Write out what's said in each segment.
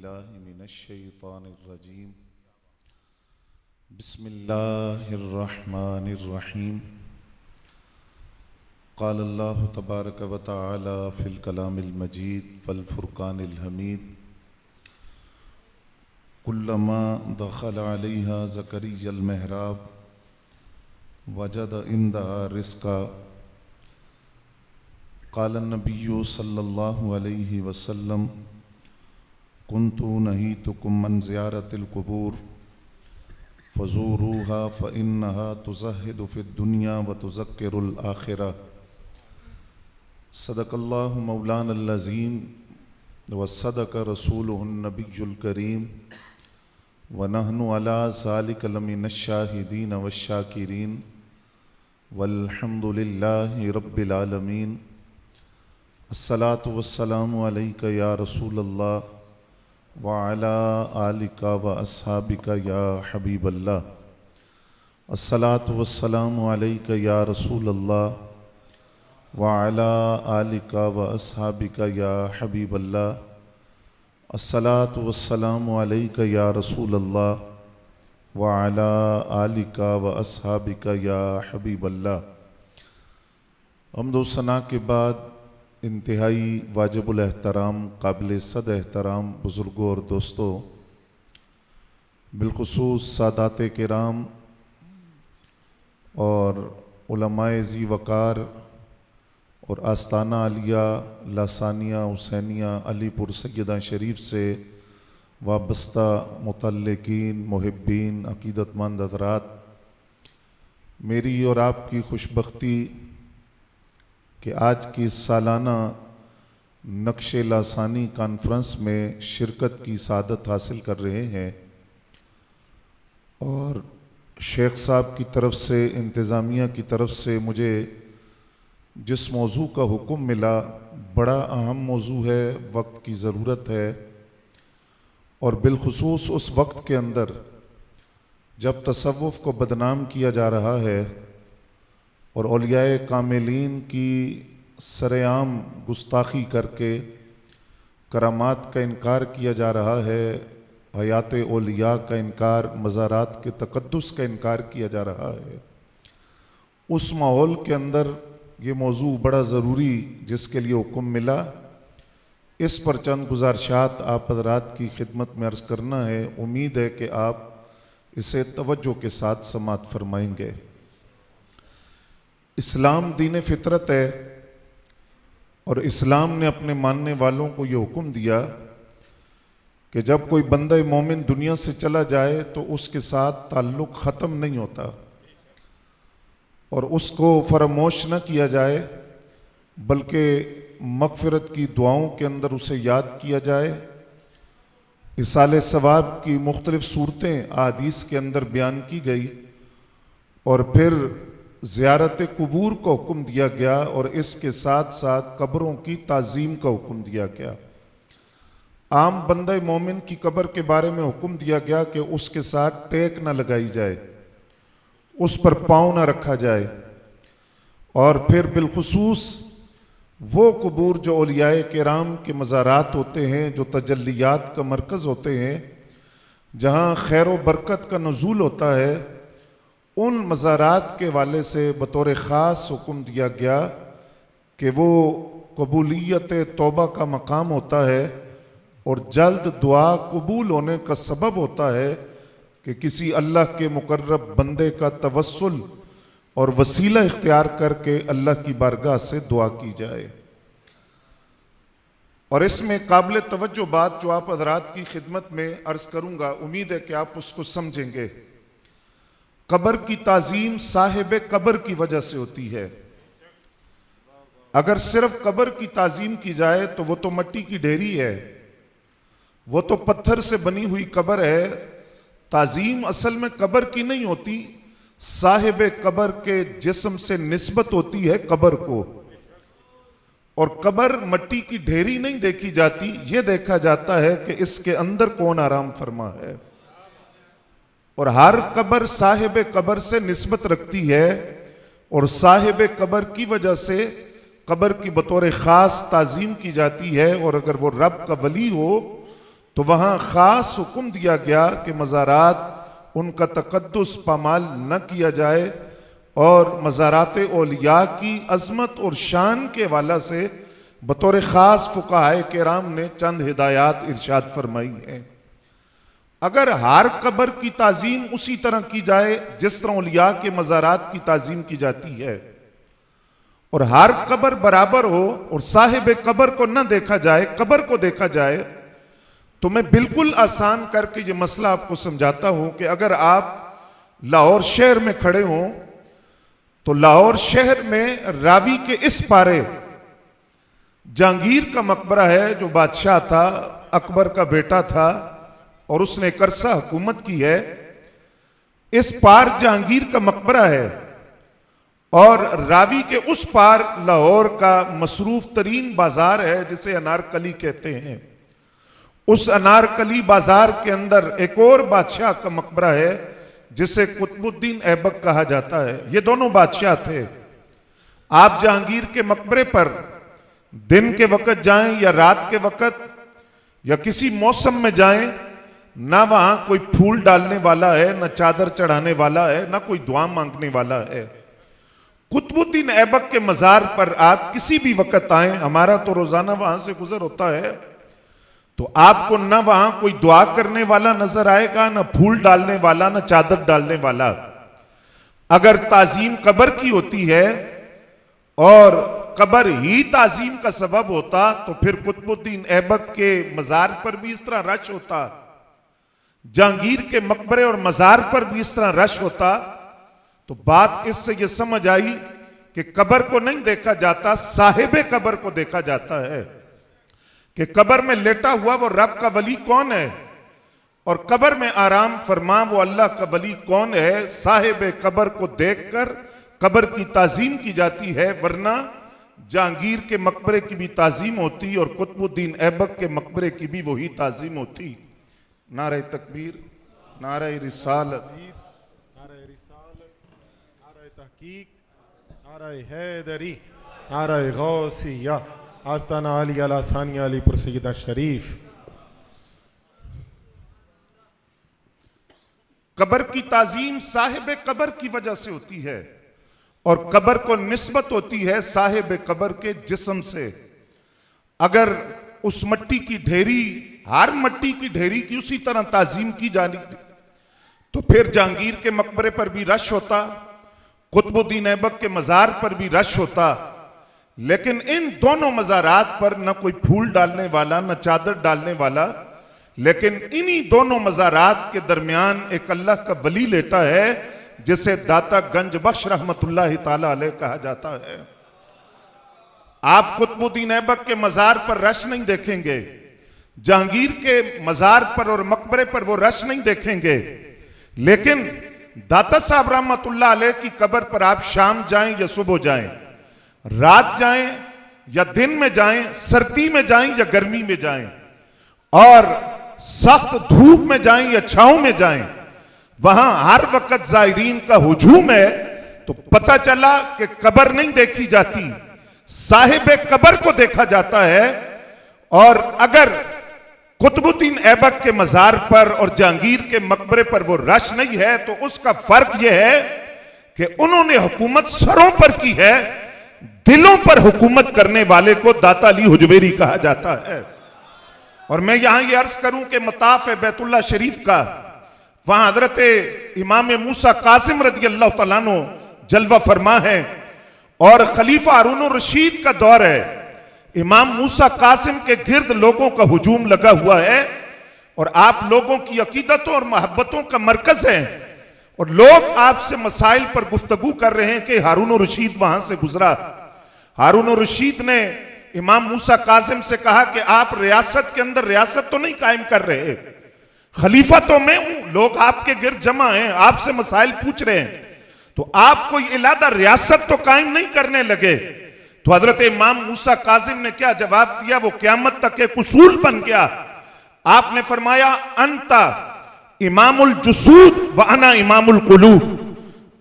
बिल्लाहि मिनश्शैतानिर्रजीम बिस्मिल्लाहिर्रहमानिर्रहीम क़ाल अल्लाहु तबारक व तआला फ़िल कलामिल मजीद वल फ़ुरक़ानिल हमीद कुल्लमा दख़ल अलैहा ज़करिय्यल महराब वजद इंदहा रिज़्क़ा क़ाल नबिय्यु सल्लल्लाहु अलैहि वसल्लम कुन्तु नहीतुकुम मन ज़ियारतिल क़ुबूर फ़ज़ूरूहा फ़इन्नहा तुज़हिदु फ़िद दुनिया व तुज़क्किरुल आखिरा। सदक़ल्लाहु मौलानल अज़ीम व सदक़ रसूलुहुन नबियुल करीम व नहनु अला ज़ालिक लमिनश शाहिदीन वश्शाकिरीन वल्हम्दुलिल्लाहि रब्बिल आलमीन। अस्सलातु वस्सलामु अलैका या रसूलल्लाह व अला आलिका व अस्हाबिका या हबीबल्लाह। अस्सलातु वस्सलामु अलैका या रसूलल्लाह व अला आलिका व अस्हाबिका या हबीबल्लाह। अस्सलातु वस्सलामु अलैका या रसूलल्लाह व अला आलिका व अस्हाबिका या हबीबल्लाह। हम्द व सना के बाद इंतहाई वाजिबुल एहतराम काबिल सद एहतराम बुज़ुर्गों और दोस्तों, बिलखुसूस सादाते किराम और उलमाए ज़ी वक़ार और आस्ताना आलिया लासानिया हुसैनिया अलीपुर सैयदा शरीफ से वाबस्ता मुतल्लिकीन मुहिब्बीन अक़ीदतमंद हज़रात, मेरी और आपकी खुशबख्ती कि आज की सालाना नक्शे लासानी कॉन्फ्रेंस में शिरकत की सादत हासिल कर रहे हैं और शेख साहब की तरफ से इंतज़ामिया की तरफ से मुझे जिस मौजू का हुक्म मिला बड़ा अहम मौजू है, वक्त की ज़रूरत है और बिलखुसूस उस वक्त के अंदर जब तसव्वुफ़ को बदनाम किया जा रहा है और औलियाए कामिलीन की सरेआम गुस्ताखी करके करामात का इनकार किया जा रहा है, हयात औलिया का इनकार, मज़ारात के तक़द्दुस का इनकार किया जा रहा है, उस माहौल के अंदर ये मौजू बड़ा ज़रूरी जिसके लिए हुक्म मिला, इस पर चंद गुज़ारिशात आप हज़रात की खिदमत में अर्ज़ करना है। उम्मीद है कि आप इसे तवज्जो के साथ समाअत फरमाएंगे। इस्लाम दीन फितरत है और इस्लाम ने अपने मानने वालों को ये हुक्म दिया कि जब कोई बंदा मोमिन दुनिया से चला जाए तो उसके साथ ताल्लुक़ ख़त्म नहीं होता और उसको फरामोश न किया जाए, बल्कि मग़फ़िरत की दुआओं के अंदर उसे याद किया जाए। इसाले सवाब की मुख्तलिफ़ सूरतें अहादीस के अंदर बयान की गई और फिर ज़ियारत क़ुबूर का हुक्म दिया गया और इसके साथ साथ कब्रों की ताज़ीम का हुक्म दिया गया। आम बंदे मोमिन की कब्र के बारे में हुक्म दिया गया कि उसके साथ टेक न लगाई जाए, उस पर पाँव न रखा जाए और फिर बिलखुसूस वो कबूर जो औलियाए किराम के मज़ारात होते हैं, जो तजल्लियात का मरकज़ होते हैं, जहाँ खैर व बरकत का नुज़ूल होता है, उन मज़ारात के वाले से बतौर ख़ास हुक्म दिया गया कि वो कबूलियत तौबा का मकाम होता है और जल्द दुआ कबूल होने का सबब होता है कि किसी अल्लाह के मुकर्रब बंदे का तवस्सुल और वसीला इख्तियार करके अल्लाह की बारगाह से दुआ की जाए। और इसमें काबिल तवज्जो बात जो आप हज़रात की खिदमत में अर्ज़ करूँगा, उम्मीद है कि आप उसको समझेंगे। कब्र की ताज़ीम साहिब कब्र की वजह से होती है। अगर सिर्फ कब्र की ताज़ीम की जाए तो वो तो मट्टी की ढेरी है, वो तो पत्थर से बनी हुई कब्र है। ताज़ीम असल में कब्र की नहीं होती, साहिब कब्र के जिस्म से निस्बत होती है कब्र को। और कब्र मट्टी की ढेरी नहीं देखी जाती, ये देखा जाता है कि इसके अंदर कौन आराम फरमा है। और हर कब्र साहिब कब्र से निस्बत रखती है और साहिब कब्र की वजह से कब्र की बतौर ख़ास ताज़ीम की जाती है। और अगर वो रब का वली हो तो वहां खास हुक्म दिया गया कि मज़ारात उनका तकद्दुस पामाल न किया जाए और मज़ारात औलिया की अज़मत और शान के हवाला से बतौर ख़ास फ़ुक़हाए किराम ने चंद हिदायत इरशाद फरमाई है। अगर हर कब्र की ताज़ीम उसी तरह की जाए जिस तरह औलिया के मज़ारात की ताज़ीम की जाती है और हर कब्र बराबर हो और साहिब कब्र को न देखा जाए, कब्र को देखा जाए, तो मैं बिल्कुल आसान करके ये मसला आपको समझाता हूं कि अगर आप लाहौर शहर में खड़े हों तो लाहौर शहर में रावी के इस पारे जहांगीर का मकबरा है जो बादशाह था, अकबर का बेटा था और उसने एक अरसा हुकूमत की है। इस पार जहांगीर का मकबरा है और रावी के उस पार लाहौर का मसरूफ तरीन बाजार है जिसे अनारकली कहते हैं। उस अनारकली बाजार के अंदर एक और बादशाह का मकबरा है जिसे कुतुबुद्दीन ऐबक कहा जाता है। ये दोनों बादशाह थे। आप जहांगीर के मकबरे पर दिन के वक्त जाएं या रात के वक्त या किसी मौसम में जाएं, ना वहां कोई फूल डालने वाला है, ना चादर चढ़ाने वाला है, ना कोई दुआ मांगने वाला है। कुतुबुद्दीन ऐबक के मजार पर आप किसी भी वक्त आए, हमारा तो रोजाना वहां से गुजर होता है, तो आपको ना वहां कोई दुआ करने वाला नजर आएगा, ना फूल डालने वाला, ना चादर डालने वाला। अगर ताजीम कब्र की होती है और कब्र ही ताजीम का सबब होता तो फिर कुतुबुद्दीन ऐबक के मजार पर भी इस तरह रश होता, जहांगीर के मकबरे और मजार पर भी इस तरह रश होता। तो बात इससे यह समझ आई कि कब्र को नहीं देखा जाता, साहिबे कब्र को देखा जाता है कि कब्र में लेटा हुआ वो रब का वली कौन है और कब्र में आराम फरमा वो अल्लाह का वली कौन है। साहिबे कब्र को देखकर कब्र की ताजीम की जाती है, वरना जहांगीर के मकबरे की भी ताजीम होती और कुतुबुद्दीन ऐबक के मकबरे की भी वही ताजीम होती। नारे तकबीर, नारे रिसालत, नारे तहकीक, नारे हैदरी, नारे गौसिया, आस्ताना अली अला सानिया अलीपुर सैयदा शरीफ। कब्र की ताजीम साहिब कब्र की वजह से होती है और कब्र को निस्बत होती है साहिब कब्र के जिस्म से। अगर उस मट्टी की ढेरी, हर मट्टी की ढेरी की उसी तरह ताजीम की जानी तो फिर जहांगीर के मकबरे पर भी रश होता, कुतुबुद्दीन ऐबक के मजार पर भी रश होता। लेकिन इन दोनों मजारात पर न कोई फूल डालने वाला, न चादर डालने वाला, लेकिन इन्हीं दोनों मजारात के दरमियान एक अल्लाह का वली लेटा है जिसे दाता गंज बख्श रहमतुल्लाह ताला अलैह कहा जाता है। आप कुतुबुद्दीन ऐबक के मजार पर रश नहीं देखेंगे, जहांगीर के मजार पर और मकबरे पर वो रश नहीं देखेंगे, लेकिन दाता साहब रहमतुल्लाह अलैह की कब्र पर आप शाम जाएं या सुबह जाएं, रात जाएं या दिन में जाएं, सर्दी में जाएं या गर्मी में जाएं, और सख्त धूप में जाएं या छांव में जाएं, वहां हर वक्त जायरीन का हुजूम है। तो पता चला कि कब्र नहीं देखी जाती, साहिबे कब्र को देखा जाता है। और अगर कुतुबुद्दीन ऐबक के मजार पर और जहांगीर के मकबरे पर वो रश नहीं है तो उसका फर्क यह है कि उन्होंने हुकूमत सरों पर की है, दिलों पर हुकूमत करने वाले को दाता अली हुजवेरी कहा जाता है। और मैं यहां यह अर्ज करूं कि मताफ बैतुल्लाह शरीफ का, वहां हजरत इमाम मूसा कासिम रज़ी अल्लाह तआला अन्हु जलवा फरमा है और खलीफा हारून रशीद का दौर है। इमाम मूसा कासिम के गिर्द लोगों का हुजूम लगा हुआ है और आप लोगों की अकीदतों और मोहब्बतों का मरकज है और लोग आपसे मसाइल पर गुफ्तगू कर रहे हैं कि हारून रशीद वहां से गुजरा। हारून रशीद ने इमाम मूसा कासिम से कहा कि आप रियासत के अंदर रियासत तो नहीं कायम कर रहे, खलीफा तो मैं हूं, लोग आपके गिर्द जमा हैं, आपसे मसाइल पूछ रहे हैं, तो आप कोई इलादा रियासत तो कायम नहीं करने लगे। तो हजरत इमाम मूसा कासिम ने क्या जवाब दिया, वो क़यामत तक एक उसूल बन गया। आपने फरमाया अंता इमामुल जुसूद व अना इमामुल कुलूब,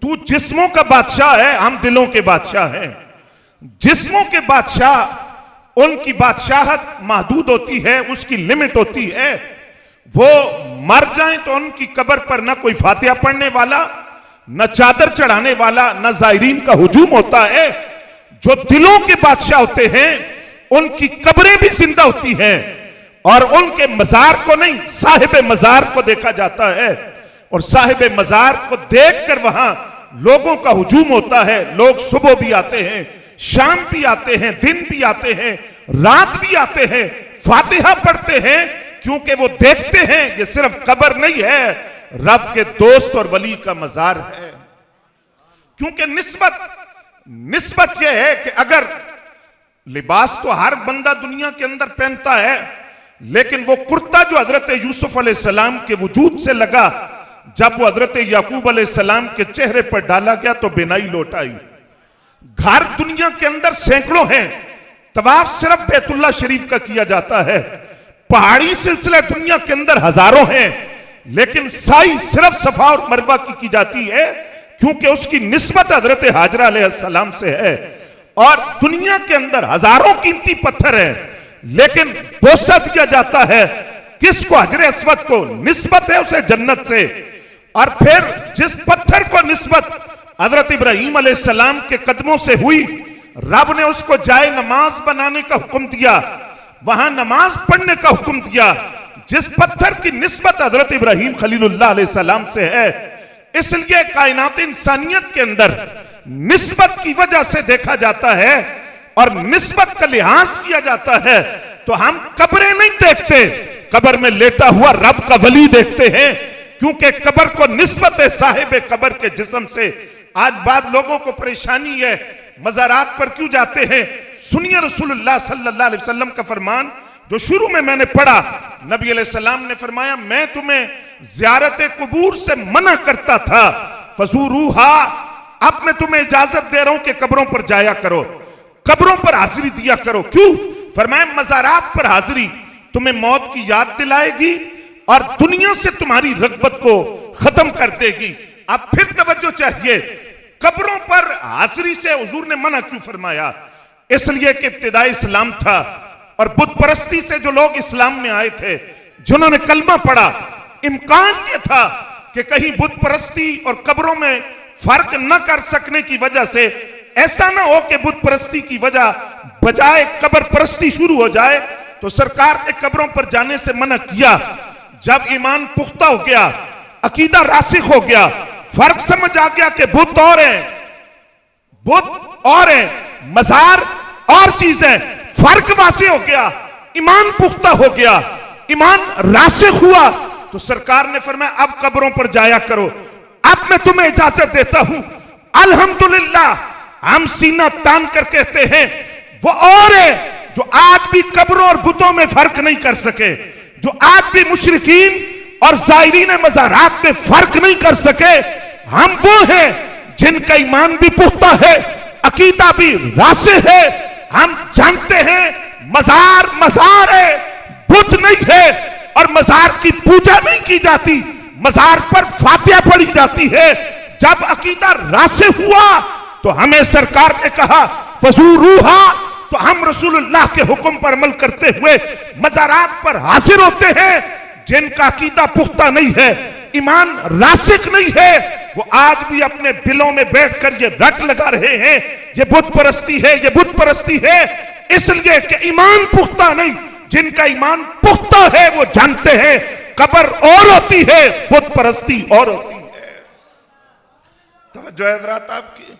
तू जिस्मों का बादशाह है, हम दिलों के बादशाह हैं। जिस्मों के बादशाह, उनकी बादशाहत महदूद होती है, उसकी लिमिट होती है, वो मर जाएं तो उनकी कब्र पर ना कोई फातिहा पढ़ने वाला, न चादर चढ़ाने वाला, न जायरीन का हुजूम होता है। जो दिलों के बादशाह होते हैं उनकी कब्रें भी जिंदा होती हैं और उनके मजार को नहीं, साहिब मजार को देखा जाता है। और साहिब मजार को देखकर वहां लोगों का हुजूम होता है। लोग सुबह भी आते हैं, शाम भी आते हैं, दिन भी आते हैं, रात भी आते हैं, फातिहा पढ़ते हैं, क्योंकि वो देखते हैं ये सिर्फ कब्र नहीं है, रब के दोस्त और वली का मजार है। क्योंकि निस्बत यह है कि अगर लिबास तो हर बंदा दुनिया के अंदर पहनता है, लेकिन वो कुर्ता जो हजरत यूसुफ अलैहिस्सलाम के वजूद से लगा, जब वो हजरत याकूब अलैहिस्सलाम के चेहरे पर डाला गया तो बिनाई लौट आई। घर दुनिया के अंदर सैकड़ों हैं, तवाफ सिर्फ बैतुल्लाह शरीफ का किया जाता है। पहाड़ी सिलसिला दुनिया के अंदर हजारों हैं, लेकिन साई सिर्फ सफा और मरवा की जाती है, क्योंकि उसकी निस्बत हजरत हाजरा अलैहिस्सलाम से है। और दुनिया के अंदर हजारों कीमती पत्थर हैं, लेकिन बोसा दिया जाता है किसको? हजरे अस्वद को। निस्बत है उसे जन्नत से। और फिर जिस पत्थर को निस्बत हजरत इब्राहीम अलैहिस्सलाम के कदमों से हुई, रब ने उसको जाए नमाज बनाने का हुक्म दिया, वहां नमाज पढ़ने का हुक्म दिया। जिस पत्थर की निस्बत हजरत इब्राहीम खलीलुल्लाह अलैहिस्सलाम से है, इसलिए कायनात इंसानियत के अंदर निस्बत की वजह से देखा जाता है और निस्बत का लिहाज किया जाता है। तो हम कब्रें नहीं देखते, कब्र में लेटा हुआ रब का वली देखते हैं, क्योंकि कब्र को निस्बत है साहिब कब्र के जिस्म से। आज बाद लोगों को परेशानी है, मज़ारात पर क्यों जाते हैं? सुनिए रसूलुल्लाह सल्लल्लाहु अलैहि वसल्लम का फरमान जो शुरू में मैंने पढ़ा। नबी अलैहिस्सलाम ने फरमाया, मैं तुम्हें ज़ियारत कुबूर से मना करता था, फज़ूरूहा, अब मैं तुम्हें इजाजत दे रहा हूं कि कब्रों पर जाया करो, कब्रों पर हाजिरी दिया करो। क्यों? फरमाया, मज़ारात पर हाजिरी तुम्हें मौत की याद दिलाएगी और दुनिया से तुम्हारी रग़बत को खत्म कर देगी। अब फिर तवज्जो चाहिए, कब्रों पर हाजिरी से हुजूर ने मना क्यों फरमाया? इसलिए कि इब्तिदाई इस्लाम था और बुत परस्ती से जो लोग इस्लाम में आए थे, जिन्होंने कलमा पढ़ा, इम्कान ये था कि कहीं बुत परस्ती और कब्रों में फर्क न कर सकने की वजह से ऐसा ना हो कि बुत परस्ती की वजह बजाय कब्र परस्ती शुरू हो जाए। तो सरकार ने कब्रों पर जाने से मना किया। जब ईमान पुख्ता हो गया, अकीदा रासिख हो गया, फर्क समझ आ गया कि बुत और है, बुत और है, मजार और चीज है, फर्क वासी हो गया, ईमान पुख्ता हो गया, ईमान रासिख हुआ, तो सरकार ने फरमाया अब कब्रों पर जाया करो। अब मैं तुम्हें इजाजत देता हूं। अल्हम्दुलिल्लाह, हम सीना तान कर कहते हैं वो और है जो आज भी कब्रों और बुतों में फर्क नहीं कर सके, जो आज भी मुशरिकीन और ज़ायरीन मज़ारात में फर्क नहीं कर सके। हम वो हैं जिनका ईमान भी पुख्ता है, अकीदा भी रासिख है। हम जानते हैं मजार मजार है, बुत नहीं है, और मजार की पूजा नहीं की जाती, मजार पर फातिहा पढ़ी जाती है। जब अकीदा रासिख हुआ तो हमें सरकार ने कहा फज़ूरूहा, तो हम रसूलुल्लाह के हुक्म पर अमल करते हुए मज़ारात पर हाजिर होते हैं। जिनका अकीदा पुख्ता नहीं है, ईमान रासिख नहीं है, वो आज भी अपने दिलों में बैठकर ये रट लगा रहे हैं ये बुत परस्ती है, ये बुत परस्ती है, इसलिए कि ईमान पुख्ता नहीं। जिनका ईमान पुख्ता है वो जानते हैं कब्र और होती है, बुत परस्ती और होती है। तवज्जो है हज़रात आपकी।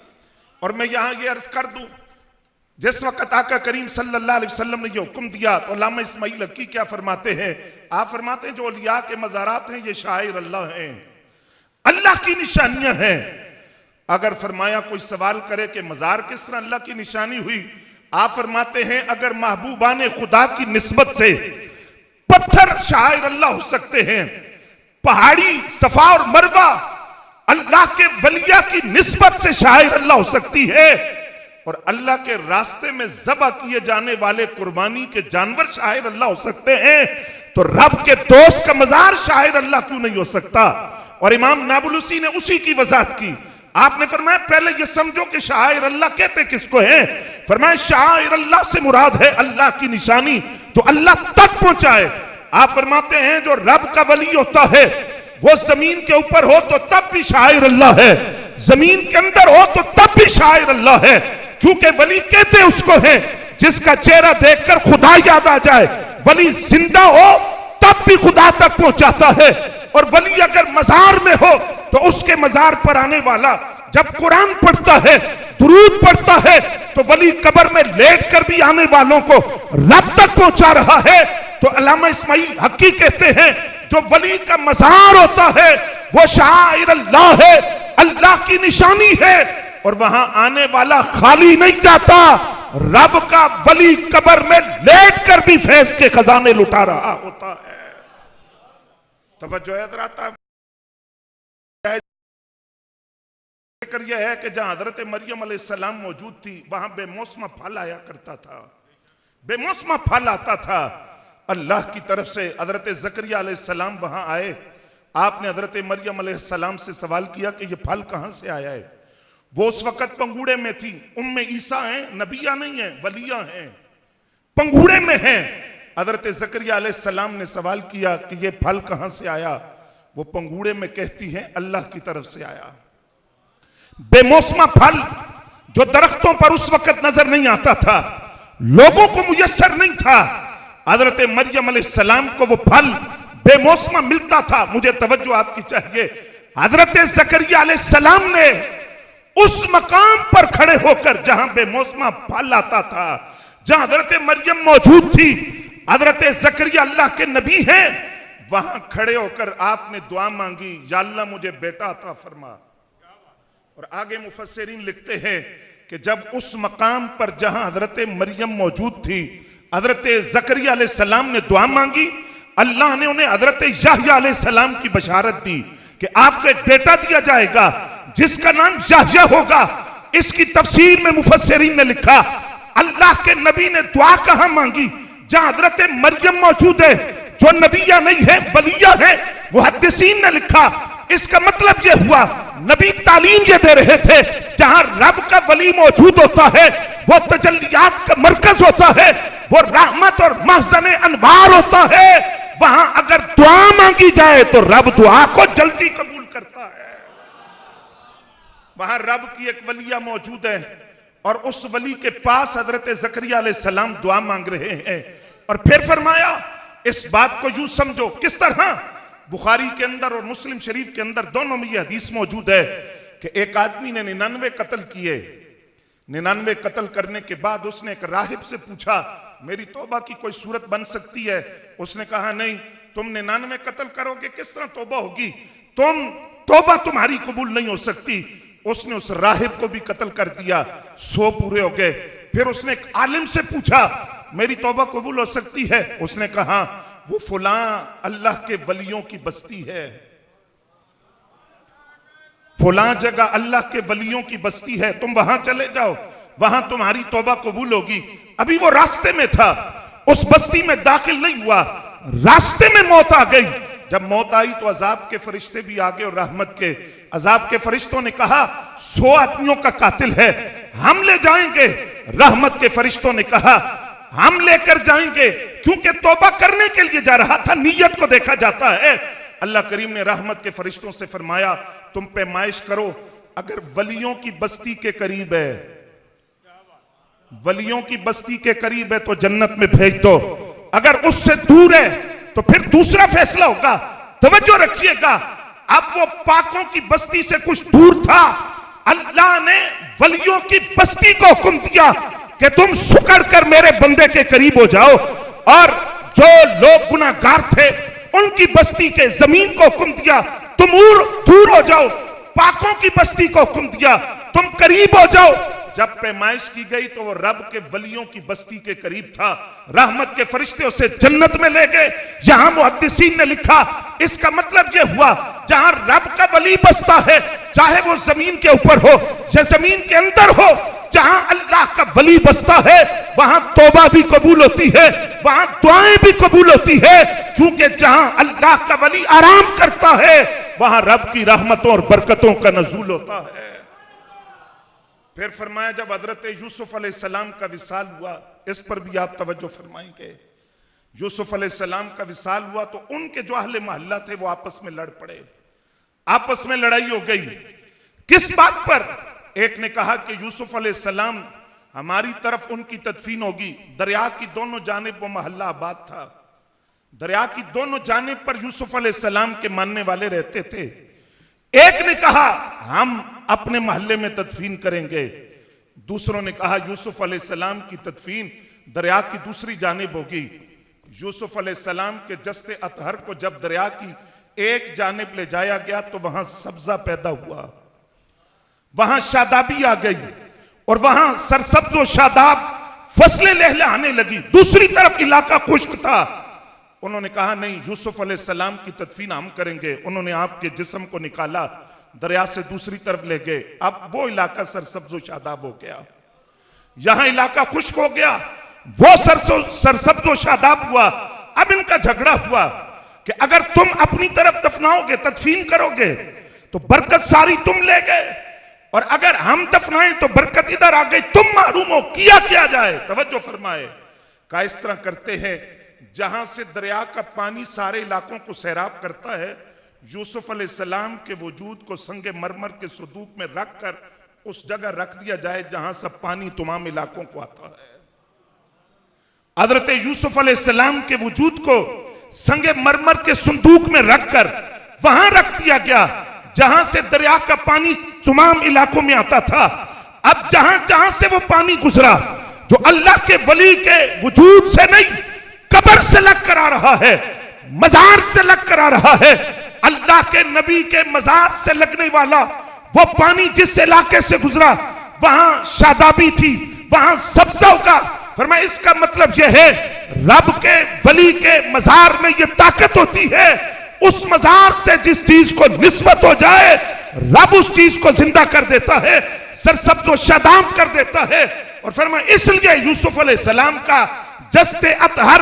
और मैं यहां ये अर्ज कर दूं, जिस वक्त आका करीम सल्लल्लाहु अलैहि वसल्लम ने ये हुक्म दिया तो अल्लामा इस्माइल हक़ी क्या फरमाते हैं? आप फरमाते हैं जो औलिया के मज़ारात हैं ये शाइर अल्लाह हैं, अल्लाह की निशानियां हैं। अगर फरमाया कोई सवाल करे कि मज़ार किस तरह अल्लाह की निशानी हुई, आप फरमाते हैं अगर महबूबाने खुदा की निस्बत से पत्थर शाइर अल्लाह हो सकते हैं, पहाड़ी सफा और मरवा अल्लाह के वलिया की निस्बत से शाइर अल्लाह हो सकती है, और अल्लाह के रास्ते में ज़बह किए जाने वाले कुर्बानी के जानवर शाइर अल्लाह हो सकते हैं, तो रब के दोस्त का मज़ार शाइर अल्लाह क्यों नहीं हो सकता? और इमाम नाबुलूसी ने उसी की वजाहत की। आपने फरमाया पहले ये समझो कि शाइर अल्लाह कहते किसको है? फरमाया शाइर अल्लाह से मुराद है अल्लाह की निशानी जो अल्लाह तक पहुंचाए। आप फरमाते हैं जो रब का वली होता है वो जमीन के ऊपर हो तो तब भी शायर अल्लाह है, जमीन के अंदर हो तो तब भी शायर अल्लाह है। क्योंकि वली कहते उसको है जिसका चेहरा देखकर खुदा याद आ जाए। वली जिंदा हो तब भी खुदा तक पहुंचाता है। और वली अगर मजार में हो तो उसके मजार पर आने वाला जब कुरान पढ़ता है, दुरूद पढ़ता है, तो वली कब्र में लेट कर भी आने वालों को रब तक पहुंचा रहा है। तो अल्लामा इस्माइल हक्की कहते हैं जो वली का मजार होता है वो शायर अल्लाह है, अल्लाह की निशानी है। और वहां आने वाला खाली नहीं जाता, रब का वली कब्र में लेट कर भी फैज के खजाने लुटा रहा होता है। तवज्जो है। यह है कि जहां हजरत मरियम अलैहिस्सलाम मौजूद थी वहां बेमौसमा फल आया करता था, बेमौसमा फल आता था अल्लाह की तरफ से। हजरत जकरिया अलैहिस्सलाम वहां आए, आपने हजरत मरियम अलैहिस्सलाम से सवाल किया कि यह फल कहां से आया है। वो उस वक्त पंगूड़े में थी, उम्मे ईसा हैं, नबिया नहीं है, वलिया हैं, पंगूड़े में हैं। हजरत जकरिया अलैहिस्सलाम ने सवाल किया कि यह फल कहां से आया। वो पंगूड़े में कहती हैं अल्लाह की तरफ से आया। बेमौसमा फल जो दरख्तों पर उस वक्त नजर नहीं आता था, लोगों को मुयस्सर नहीं था, हजरत मरियम अलैहिस्सलाम को वो फल बेमौसमा मिलता था। मुझे तवज्जो आपकी चाहिए। हजरत जकरिया अलैहिस्सलाम ने उस मकाम पर खड़े होकर जहां बेमौसमा फल आता था, जहां हजरत मरियम मौजूद थी, हजरत जकरिया अल्लाह के नबी हैं, वहां खड़े होकर आपने दुआ मांगी, या अल्लाह मुझे बेटा अता फरमा। और आगे मुफस्सिरीन लिखते हैं कि जब उस मकाम पर जहां हजरत मरियम मौजूद थी, हजरत जकरिया अलैहिस्सलाम ने दुआ मांगी, अल्लाह ने उन्हें हजरत याहया अलैहिस्सलाम की बशारत दी कि आपको एक बेटा दिया जाएगा जिसका नाम याहया होगा। इसकी तफसीर में मुफस्सिरीन ने लिखा अल्लाह के नबी ने दुआ कहां मांगी, जहां हजरत मरियम मौजूद है, जो नबिया नहीं है वलिया है। मुहद्दिसीन ने लिखा इसका मतलब यह हुआ नबी तालीम ये दे रहे थे जहां रब का वली मौजूद होता है वो तजल्लियात का मरकज होता है, वो रहमत और महज़न अनवार होता है। वहां अगर दुआ मांगी जाए तो रब दुआ को जल्दी कबूल करता है। वहां रब की एक वलिया मौजूद है और उस वली के पास हजरत जकरिया अलैहिस्सलाम दुआ मांग रहे हैं। और फिर फरमाया इस बात को यूं समझो, किस तरह बुखारी के अंदर और मुस्लिम शरीफ के अंदर दोनों में यह हदीस मौजूद है कि एक आदमी ने 99 कत्ल किए। 99 कत्ल करने के बाद उसने एक राहिब से पूछा मेरी तौबा की कोई सूरत बन सकती है। उसने कहा नहीं, तुम 99 कत्ल करोगे किस तरह तौबा होगी, तौबा तुम्हारी कबूल नहीं हो सकती। उसने उस राहिब को भी कत्ल कर दिया, 100 पूरे हो गए। फिर उसने एक आलिम से पूछा मेरी तौबा कबूल हो सकती है। उसने कहा वो फलां अल्लाह के वलियों की बस्ती है, फलां जगह अल्लाह के वलियों की बस्ती है, तुम वहां चले जाओ, वहां तुम्हारी तौबा कबूल होगी। अभी वो रास्ते में था, उस बस्ती में दाखिल नहीं हुआ, रास्ते में मौत आ गई। जब मौत आई तो अजाब के फरिश्ते भी आ गए और रहमत के। अजाब के फरिश्तों ने कहा 100 आदमियों का कातिल है, हम ले जाएंगे। रहमत के फरिश्तों ने कहा हम लेकर जाएंगे, क्योंकि तौबा करने के लिए जा रहा था, नीयत को देखा जाता है। अल्लाह करीम ने रहमत के फरिश्तों से फरमाया तुम पैमाइश करो, अगर वलियों की बस्ती के करीब है, वलियों की बस्ती के करीब है तो जन्नत में भेज दो, अगर उससे दूर है तो फिर दूसरा फैसला होगा। तवज्जो रखिएगा, अब वो पाकों की बस्ती से कुछ दूर था, अल्लाह ने वलियों की बस्ती को हुक्म दिया कि तुम सुकड़ कर मेरे बंदे के करीब हो जाओ। और जो लोग गुनाहगार थे उनकी बस्ती के जमीन को हुक्म दिया तुम दूर हो जाओ, पाकों की बस्ती को हुक्म दिया तुम करीब हो जाओ। जब पैमाइश की गई तो वो रब के वलियों की बस्ती के करीब था, रहमत के फरिश्ते उसे जन्नत में ले गए। यहां मुहद्दिसीन ने लिखा इसका मतलब यह हुआ जहां रब का वली बसता है, चाहे वो जमीन के ऊपर हो या जमीन के अंदर हो, जहां अल्लाह का वली बसता है वहां तौबा भी कबूल होती है, वहां दुआएं भी कबूल होती है, क्योंकि जहां अल्लाह का वली आराम करता है वहां रब की रहमतों और बरकतों का नज़ूल होता है। फिर फरमाया जब हजरत यूसुफ अलैहिस्सलाम का विसाल हुआ, इस पर भी आप तवज्जो फरमाएंगे। यूसुफ अलैहिस्सलाम का विसाल हुआ तो उनके जो अहले मोहल्ला थे वो आपस में लड़ पड़े, आपस में लड़ाई हो गई। किस बात पर? एक ने कहा कि यूसुफ अलैहिस्सलाम हमारी तरफ उनकी तदफीन होगी। दरिया की दोनों जानिब वो मोहल्ला आबाद था, दरिया की दोनों जानिब पर यूसुफ अलैहिस्सलाम के मानने वाले रहते थे। एक ने कहा हम अपने मोहल्ले में तदफीन करेंगे, दूसरों ने कहा यूसुफ अलैहिस्सलाम की तदफीन दरिया की दूसरी जानिब होगी। यूसुफ अलैहिस्सलाम के जस्ते अतहर को जब दरिया की एक जानिब ले जाया गया तो वहां सब्जा पैदा हुआ, वहां शादाबी आ गई और वहां सरसब्ज और शादाब फसलें लहलहाने लगी। दूसरी तरफ इलाका खुश्क था। उन्होंने कहा नहीं, यूसुफ अलैहिस्सलाम की तदफीन हम करेंगे। उन्होंने आपके जिस्म को निकाला, दरिया से दूसरी तरफ ले गए। अब वो इलाका सरसब्ज और शादाब हो गया, यहां इलाका खुश्क हो गया, वो सरसब्ज और शादाब हुआ। अब इनका झगड़ा हुआ कि अगर तुम अपनी तरफ दफनाओगे, तदफीन करोगे तो बरकत सारी तुम ले गए, और अगर हम दफनाएं तो बरकत इधर आ गई, तुम महरूम हो। किया क्या जाए? तवज्जो फरमाए। का इस तरह करते हैं जहां से दरिया का पानी सारे इलाकों को सैराब करता है, यूसुफ अलैहिस्सलाम के वजूद को संगे मरमर के सुदूक में रखकर उस जगह रख दिया जाए जहां सब पानी तमाम इलाकों को आता है। हजरत यूसुफ अलैहिस्सलाम के वजूद को संगे मरमर के संदूक में रखकर वहां रख दिया गया जहां से दरिया का पानी तमाम इलाकों में आता था। अब जहां जहां से वो पानी गुजरा, जो अल्लाह के वली के वजूद से नहीं, कब्र से लग कर आ रहा है, मजार से लग कर आ रहा है, अल्लाह के नबी के मजार से लगने वाला वो पानी जिस इलाके से गुजरा वहां शादाबी थी, वहां सब्जा उगा। फरमाया इसका मतलब यह है रब के वली के मजार में यह ताकत होती है, उस मजार से जिस चीज को निस्बत हो जाए रब उस चीज को जिंदा कर देता है, सरसब्ज व शादाब कर देता है। और फरमाया इसलिए यूसुफ अलैहिस्सलाम का जस्ते अतहर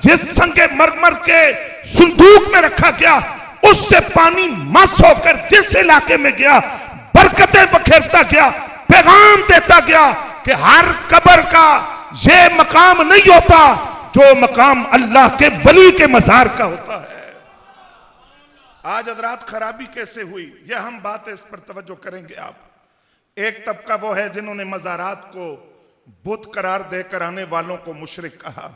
जिस संगे मरमर के संदूक में रखा गया, उससे पानी मस होकर जिस इलाके में गया बरकतें बखेरता गया, पैगाम देता गया कि हर कब्र का ये मकाम नहीं होता जो मकाम अल्लाह के वली के मजार का होता है। आज हजरात खराबी कैसे हुई, यह हम बात है, इस पर तवज्जो करेंगे आप। एक तबका वो है जिन्होंने मजारात को बुत करार देकर आने वालों को मुशरिक कहा,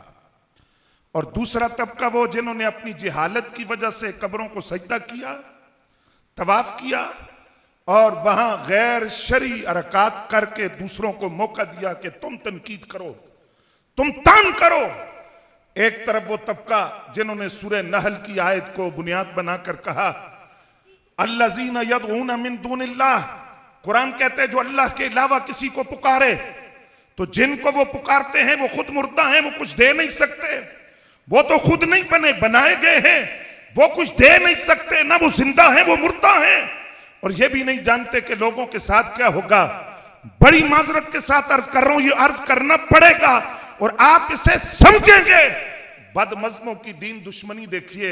और दूसरा तबका वो जिन्होंने अपनी जिहालत की वजह से कब्रों को सजदा किया, तवाफ किया और वहां गैर शरी हरकत करके दूसरों को मौका दिया कि तुम तनकीद करो, तुम तान करो। एक तरफ वो तबका जिन्होंने सूरह नहल की आयत को बुनियाद बनाकर कहा अल्लज़ीना यदऊना मिन दूनिल्लाह, कुरान कहते हैं जो अल्लाह के अलावा किसी को पुकारे, तो जिनको वो पुकारते हैं वो खुद मुर्दा हैं, वो कुछ दे नहीं सकते, वो तो खुद नहीं बने, बनाए गए हैं, वो कुछ दे नहीं सकते, ना वो जिंदा हैं, वो मुर्दा हैं, और ये भी नहीं जानते कि लोगों के साथ क्या होगा। बड़ी माजरत के साथ अर्ज कर रहा हूं, ये अर्ज करना पड़ेगा और आप इसे समझेंगे। बदमज़्मों की दीन दुश्मनी देखिए,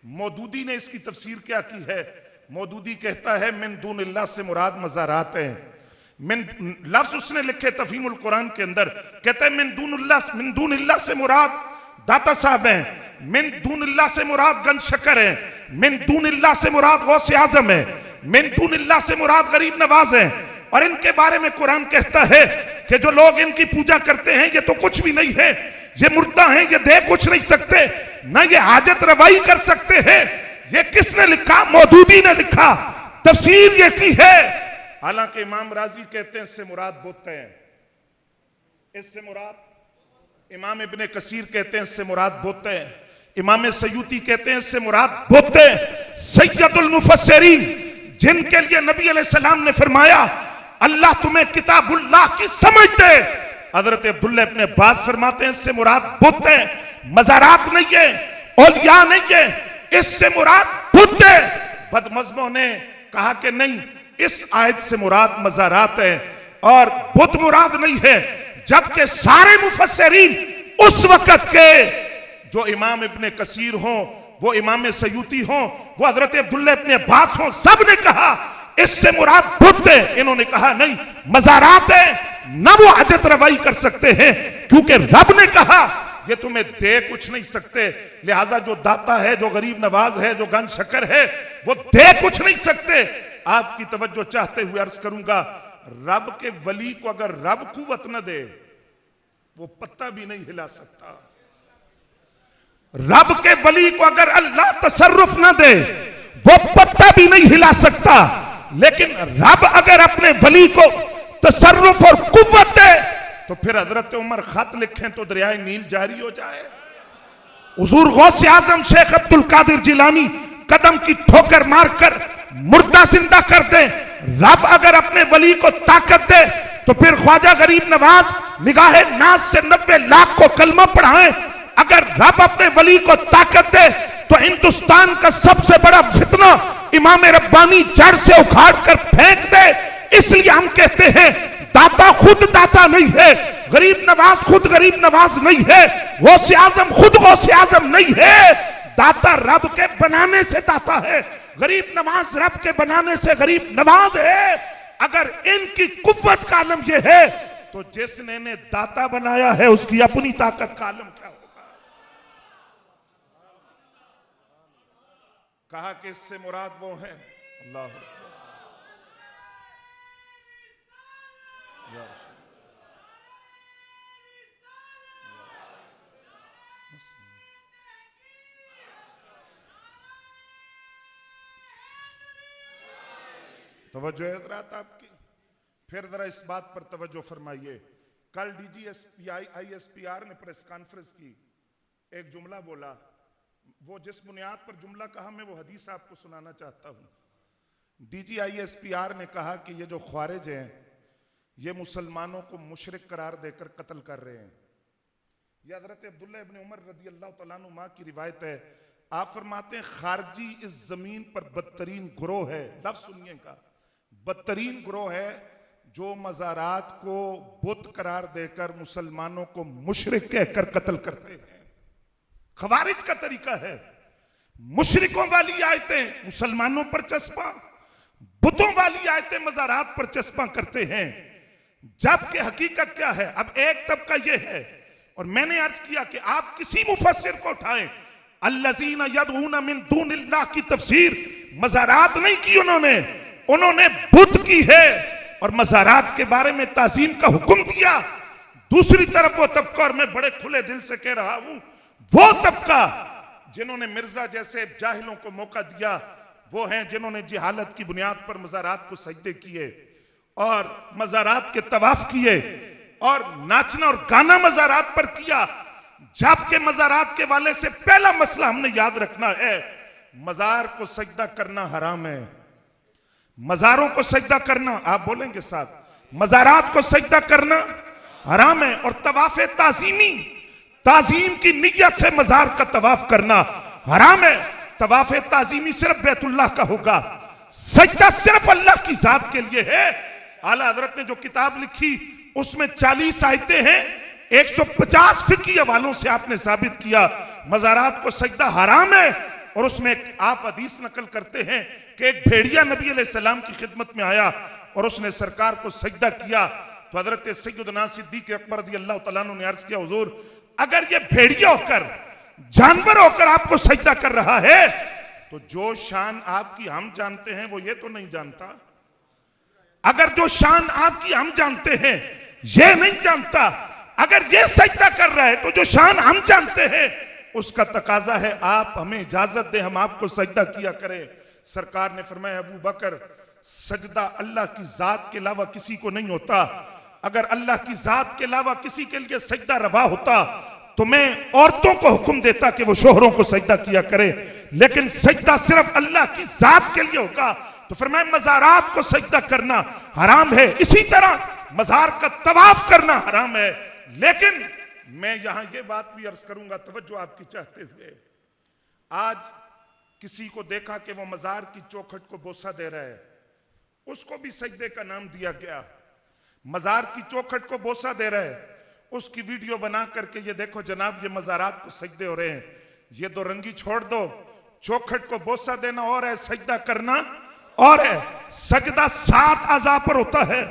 मौदूदी ने इसकी तफसीर क्या की है। मौदूदी कहता है मिन दूनिल्लाह से मुराद मज़ारात हैं। मिन लफ्ज उसने लिखे तफहीमुल कुरान के अंदर, कहता है मिन दूनिल्लाह से मुराद दाता साहब हैं, मिन दूनिल्लाह से मुराद गंज शकर है, मिन दूनिल्लाह से मुराद गौसे आजम है, मिन दूनिल्लाह से मुराद गरीब नवाज है। और इनके बारे में कुरान कहता है कि जो लोग इनकी पूजा करते हैं ये तो कुछ भी नहीं है, ये मुर्दा हैं, ये दे कुछ नहीं सकते, ना ये हाजत रवाई कर सकते हैं। ये किसने लिखा? मौदूदी ने लिखा, तफसीर ये की है। हालांकि इमाम राजी कहते हैं इससे मुराद बुत है, इससे मुराद, इमाम इब्ने कसीर कहते हैं इससे मुराद बुत है, इमाम सयूती कहते हैं इससे मुराद बुत है। सैयदुल मुफस्सिरीन जिनके लिए नबी अलैहिस्सलाम ने फरमाया अल्लाह तुम्हें किताबुल्लाह की समझ दे, हजरत अब्दुल्लाह इब्ने अब्बास फरमाते हैं इससे मुराद बुत है, मज़ारात नहीं है, औलिया नहीं है, इससे मुराद बुत है। बदमज़्मों ने कहा कि नहीं, इस आयत से मुराद मज़ारात है और बुत मुराद नहीं है, जबकि सारे मुफस्सिरीन उस वक्त के, जो इमाम इब्ने कसीर हों, वो इमाम सयूती हों, वो हजरत अब्दुल्लाह इब्ने अब्बास हों, सब ने कहा इससे मुराद बुत है। इन्होंने कहा नहीं, मज़ारात है, न वो हाजत रवाई कर सकते हैं, क्योंकि रब ने कहा ये तुम्हें दे कुछ नहीं सकते। लिहाजा जो दाता है, जो गरीब नवाज है, जो गन शकर है, वो दे कुछ नहीं सकते। आपकी तवज्जो चाहते हुए अर्ज करूंगा, रब के वली को अगर रब कुव्वत न दे, वो पत्ता भी नहीं हिला सकता। रब के वली को अगर अल्लाह तसर्रुफ न दे, वो पत्ता भी नहीं हिला सकता। लेकिन रब अगर अपने वली को तसर्रुफ और कुव्वत दे, तो फिर हजरत उमर खत लिखें तो दरियाए नील जारी हो जाए। हुजूर गौसे आजम शेख अब्दुल कादिर जिलानी कदम की ठोकर मारकर मुर्दा जिंदा कर दे। रब अगर अपने वली को ताकत दे, तो फिर ख्वाजा गरीब नवाज निगाहे नाज से 90 लाख को कलमा पढ़ाएं। अगर रब अपने वली को ताकत दे, तो हिंदुस्तान का सबसे बड़ा फितना इमाम रब्बानी जड़ से उखाड़ कर फेंक दे। इसलिए हम कहते हैं, दाता खुद दाता नहीं है, गरीब नवाज खुद गरीब नवाज नहीं है, गौसे आजम खुद गौसे आजम नहीं है। दाता रब के बनाने से दाता है, गरीब नवाज रब के बनाने से गरीब नवाज है। अगर इनकी कुव्वत का आलम यह है, तो जिसने ने दाता बनाया है उसकी अपनी ताकत का आलम क्या होगा। कहा कि इससे मुराद वो है, अल्लाह तवज्जो है हज़रात आपकी। फिर जरा इस बात पर तवज्जो फरमाइए। कल ISPR ने प्रेस कॉन्फ्रेंस की, एक जुमला बोला। वो जिस बुनियाद पर जुमला कहा, मैं वो हदीस आपको सुनाना चाहता हूं। ISPR ने कहा कि ये जो ख्वारिज हैं, ये मुसलमानों को मुशरिक करार देकर कत्ल कर रहे हैं। यह हज़रत अब्दुल्लाह इब्न उमर रदियल्लाहु तआला अन्हुमा की रिवायत है। आप फरमाते हैं, खारजी इस जमीन पर बदतरीन गुरोह है। लफ्ज़ सुनिएगा, बदतरीन गुरोह है जो मज़ारात को बुत करार देकर मुसलमानों को मुशरिक कहकर कत्ल करते हैं। खवारिज का तरीका है, मुशरिकों वाली आयतें मुसलमानों पर चस्पा, बुतों वाली आयतें मज़ारात पर चस्पा करते हैं। जबकि हकीकत क्या है? अब एक तबका यह है, और मैंने अर्ज किया कि आप किसी मुफस्सिर को उठाएं, अल्लज़ीना यदऊना मिन दूनिल्लाह की तफसीर मज़ारात नहीं की उन्होंने बुत की है और मज़ारात के बारे में ताज़ीम का हुक्म दिया। दूसरी तरफ वो तबका, और मैं बड़े खुले दिल से कह रहा हूं, वो तबका जिन्होंने मिर्जा जैसे जाहिलों को मौका दिया, वो हैं जिन्होंने जिहालत की बुनियाद पर मज़ारात को सजदे किए और मज़ारात के तवाफ किए और नाचना और गाना मज़ारात पर किया। जबकि मज़ारात के वाले से पहला मसला हमने याद रखना है, मज़ार को सजदा करना हराम है। मज़ारों को सजदा करना, आप बोलेंगे साथ, मज़ारात को सजदा करना हराम है। और तवाफ ताज़ीमी, ताज़ीम की नियत से मज़ार का तवाफ करना हराम है। तवाफ ताज़ीमी सिर्फ बैतुल्लाह का होगा, सजदा सिर्फ अल्लाह की जात के लिए है। आला हजरत ने जो किताब लिखी उसमें 40 आयतें हैं, 150 फिकी हवालों से आपने साबित किया मज़ारात को सजदा हराम है। और उसमें आप हदीस नकल करते हैं कि एक भेड़िया नबी अलैहिस्सलाम की खिदमत में आया और उसने सरकार को सजदा किया। तो हजरत सैयदना सिद्दीक़ अकबर रज़ियल्लाहु तआला अन्हु ने अर्ज किया, हुजूर अगर ये भेड़िया होकर, जानवर होकर आपको सजदा कर रहा है, तो जो शान आपकी हम जानते हैं वो ये तो नहीं जानता। अगर जो शान आपकी हम जानते हैं ये नहीं जानता, अगर ये सजदा कर रहा है तो जो शान हम जानते हैं उसका तकाजा है आप हमें इजाजत दें, हम आपको सजदा किया करें। सरकार ने फरमाया, अबू बकर, सजदा अल्लाह की जात के अलावा किसी को नहीं होता। अगर अल्लाह की जात के अलावा किसी के लिए सजदा रवा होता तो मैं औरतों को हुक्म देता कि वो शोहरों को सजदा किया करे, लेकिन सजदा सिर्फ अल्लाह की जात के लिए होगा। तो फरमाया मज़ारात को सजदा करना हराम है, इसी तरह मज़ार का तवाफ करना हराम है। लेकिन मैं यहां ये बात भी अर्ज करूंगा, तवज्जो आपकी चाहते हुए, आज किसी को देखा कि वो मज़ार की चौखट को बोसा दे रहा है, उसको भी सजदे का नाम दिया गया। मज़ार की चौखट को बोसा दे रहा है, उसकी वीडियो बना करके ये देखो जनाब ये मज़ारात को सजदे हो रहे हैं। ये दो रंगी छोड़ दो, चौखट को बोसा देना और है, सजदा करना और है। सजदा 7 अज़ा पर होता है।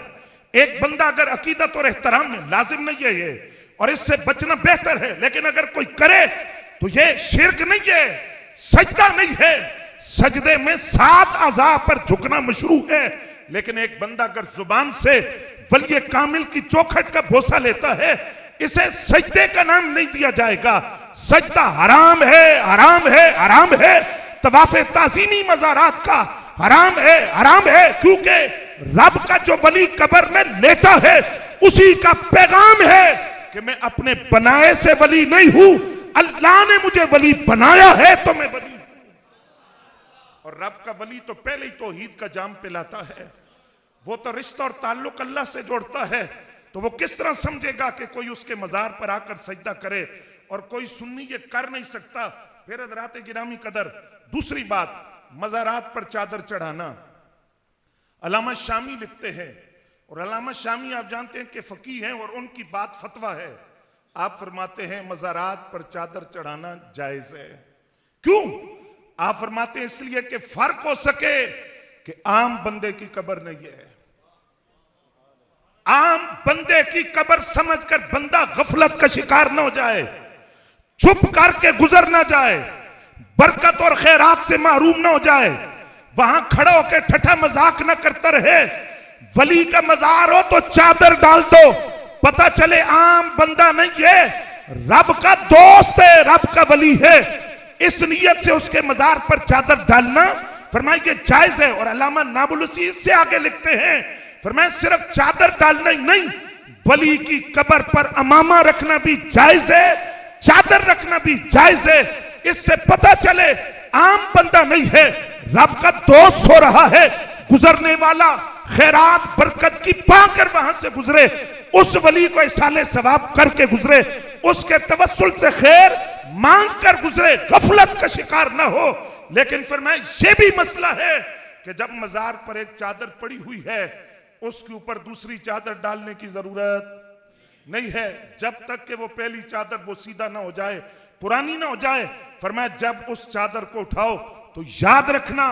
एक बंदा अगर अकीदत और एहतराम में, लाजिम नहीं है ये, और इससे बचना बेहतर है। लेकिन अगर कोई करे तो ये शिर्क नहीं है, सजदा नहीं है। सजदे में 7 अज़ा पर झुकना मशरू है। लेकिन एक बंदा अगर जुबान से वली कामिल की चौखट का बोसा लेता है, इसे सजदे का नाम नहीं दिया जाएगा। सजदा हराम है, हराम है, हराम है। तवाफ़े ताज़ीमी मज़ारात का हराम है, हराम है। क्योंकि रब का जो वली कब्र में लेटा है, उसी का पैगाम है कि मैं अपने बनाए से वली नहीं हूं, अल्लाह ने मुझे वली बनाया है तो मैं वली हूं। और रब का वली तो पहले ही तौहीद का जाम पिलाता है। वो तो रिश्ता और ताल्लुक अल्लाह से जोड़ता है। तो वो किस तरह समझेगा कि कोई उसके मजार पर आकर सजदा करे और कोई सुन्नी ये कर नहीं सकता। फिर हज़रात गिरामी कदर, दूसरी बात, मज़ारात पर चादर चढ़ाना। अल्लामा शामी लिखते हैं, और अल्लामा शामी आप जानते हैं कि फकीह हैं और उनकी बात फतवा है। आप फरमाते हैं मज़ारात पर चादर चढ़ाना जायज है। क्यों? आप फरमाते हैं इसलिए कि फर्क हो सके कि आम बंदे की कब्र नहीं है। आम बंदे की कब्र समझकर बंदा गफलत का शिकार न हो जाए, चुप करके गुजर ना जाए, बरकत और खैरात से महरूम ना हो जाए, वहां खड़ा होकर ठट्ठा मजाक ना करता रहे। वली का मजार हो तो चादर डाल दो, पता चले आम बंदा नहीं है, रब का दोस्त है, रब का वली है। इस नियत से उसके मजार पर चादर डालना फरमाइए जायज है। और अल्लामा नाबुलुसी से आगे लिखते हैं, फरमाया सिर्फ चादर डालना ही नहीं, वली की कब्र पर अमामा रखना भी जायज है, चादर रखना भी जायज है। इससे पता चले आम बंदा नहीं है, रब का दोस्त हो रहा है। गुजरने वाला खैरात बरकत की पाकर वहां से गुजरे, उस वली को इसाले सवाब करके गुजरे, उसके तवस्सुल से खैर मांग कर गुजरे, गफलत का शिकार ना हो। लेकिन फरमाया ये भी मसला है कि जब मजार पर एक चादर पड़ी हुई है, उसके ऊपर दूसरी चादर डालने की जरूरत नहीं है, जब तक कि वो पहली चादर वो सीधा ना हो जाए, पुरानी ना हो जाए। फरमाया जब उस चादर को उठाओ तो याद रखना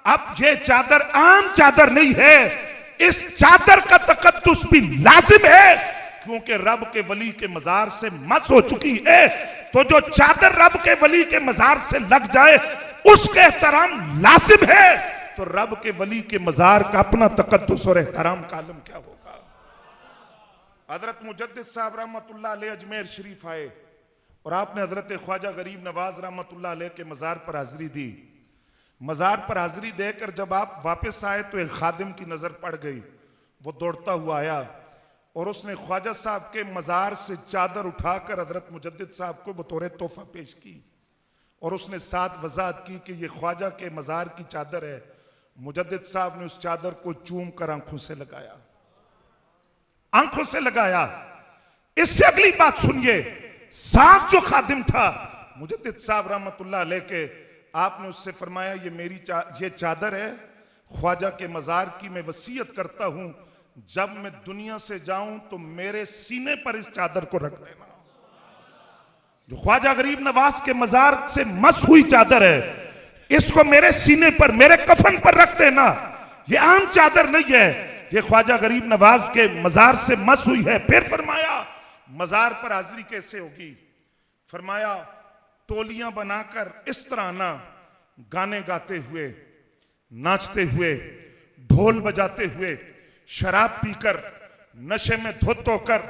अब ये चादर आम चादर नहीं है, इस चादर का तकद्दुस भी लाजिम है, क्योंकि रब के वली के मजार से मस हो चुकी है। तो जो चादर रब के वली के मजार से लग जाए उसके एहतराम लाजिम है। तो रब के वली के मजार का अपना तकद्दुस और एहतराम का आलम क्या होगा। हजरत मुजद्दिद साहब रहमतुल्लाह अलैह अजमेर शरीफ आए और आपने हजरत ख्वाजा गरीब नवाज रहमतुल्लाह अलैह के मजार पर हाजिरी दी। मजार पर हाजिरी देकर जब आप वापस आए तो एक खादिम की नजर पड़ गई। वो दौड़ता हुआ आया और उसने ख्वाजा साहब के मजार से चादर उठाकर हजरत मुजद्दिद साहब को बतौर तोहफा पेश की और उसने साथ वजाहत की कि ये ख्वाजा के मजार की चादर है। मुजद्दिद साहब ने उस चादर को चूम कर आंखों से लगाया, आंखों से लगाया। इससे अगली बात सुनिए, साथ जो खादिम था मुजद्दिद साहब रहमतुल्लाह अलैह के, आपने उससे फरमाया ये मेरी ये चादर है ख्वाजा के मजार की, मैं वसीयत करता हूं जब मैं दुनिया से जाऊं तो मेरे सीने पर इस चादर को रख देना। जो ख्वाजा गरीब नवाज के मजार से मस हुई चादर है, इसको मेरे सीने पर, मेरे कफन पर रख देना। ये आम चादर नहीं है, ये ख्वाजा गरीब नवाज के मजार से मस हुई है। फिर फरमाया मजार पर हाजिरी कैसे होगी। फरमाया तोलियां बनाकर इस तरह आना, गाने गाते हुए, नाचते हुए, ढोल बजाते हुए, शराब पीकर, नशे में धुत होकर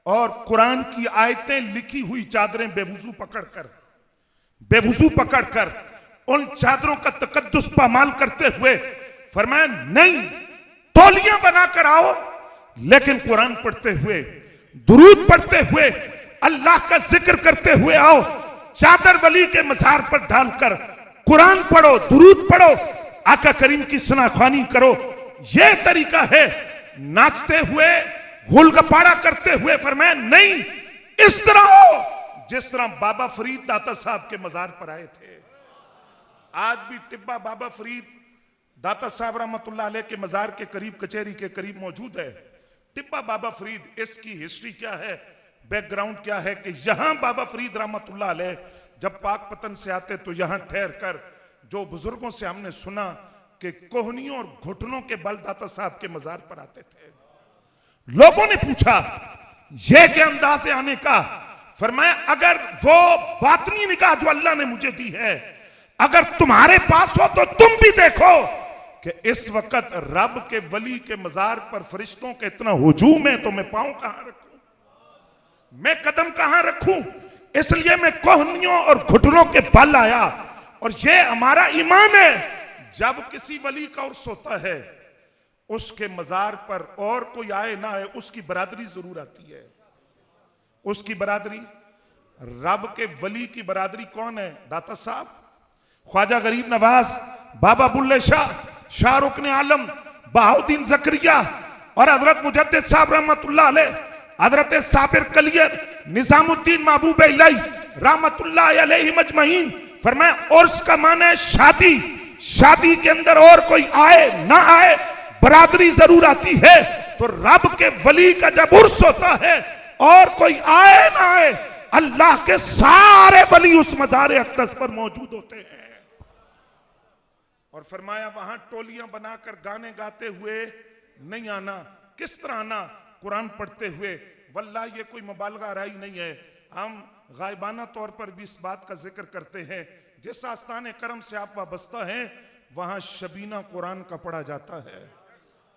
और कुरान की आयतें लिखी हुई चादरें बेवुजू पकड़कर उन चादरों का तकद्दुस पामाल करते हुए फरमाया नहीं, तौलियां बनाकर आओ लेकिन कुरान पढ़ते हुए, दुरूद पढ़ते हुए, अल्लाह का जिक्र करते हुए आओ। चादर वली के मजार पर डालकर कुरान पढ़ो, दुरूद पढ़ो, आका करीम की सनाख्वानी करो। यह तरीका है। नाचते हुए, गुलगप्पाड़ा करते हुए फरमाया नहीं, इस तरह हो जिस तरह बाबा फरीद दाता साहब के मजार पर आए थे। आज भी टिब्बा बाबा फरीद दाता साहब रहमतुल्लाह अलैह के मजार के करीब, कचहरी के करीब मौजूद है। टिब्बा बाबा फरीद, इसकी हिस्ट्री क्या है, बैकग्राउंड क्या है कि यहां बाबा फरीद रहमतुल्लाह अलैह जब पाकपतन से आते तो यहां ठहर कर, जो बुजुर्गों से हमने सुना कि कोहनियों और घुटनों के बल दाता साहब के मजार पर आते थे। लोगों ने पूछा ये के अंदाज से आने का। फरमाया अगर वो बातनी निगाह जो अल्लाह ने मुझे दी है अगर तुम्हारे पास हो तो तुम भी देखो कि इस वक्त रब के वली के मजार पर फरिश्तों के इतना हुजूम है, तो मैं पांव कहां रखूं, मैं कदम कहां रखूं। इसलिए मैं कोहनियों और घुटनों के बल आया। और ये हमारा ईमान है, जब किसी वली का उर्स होता है उसके मजार पर और कोई आए ना आए, उसकी बरादरी जरूर आती है। उसकी बरादरी, रब के वली की बरादरी कौन है? दाता साहब, ख्वाजा गरीब नवाज, बाबा बुल्ले शाह, शाहरुख ने आलम, बहाउद्दीन जकरिया और हजरत मुजद्दिद साहब रहमतुल्लाह अलैह, हजरत साबिर कलियर, निजामुद्दीन महबूब इलाही रहमतुल्लाह अलैहि मजमईन। फरमाया उर्स का माना है शादी। शादी के अंदर और कोई आए ना आए, बरादरी जरूर आती है। तो रब के वली का जब उर्स होता है और कोई आए ना आए, अल्लाह के सारे वली उस मज़ार अक़दस पर मौजूद होते हैं। और फरमाया वहां टोलियां बनाकर गाने गाते हुए नहीं आना। किस तरह आना? कुरान पढ़ते हुए। वल्लाह ये कोई मुबालगा आराई नहीं है, हम गायबाना तौर पर भी इस बात का जिक्र करते हैं। जिस आस्ताने करम से आप वाबस्ता हैं वहां शबीना कुरान का पढ़ा जाता है।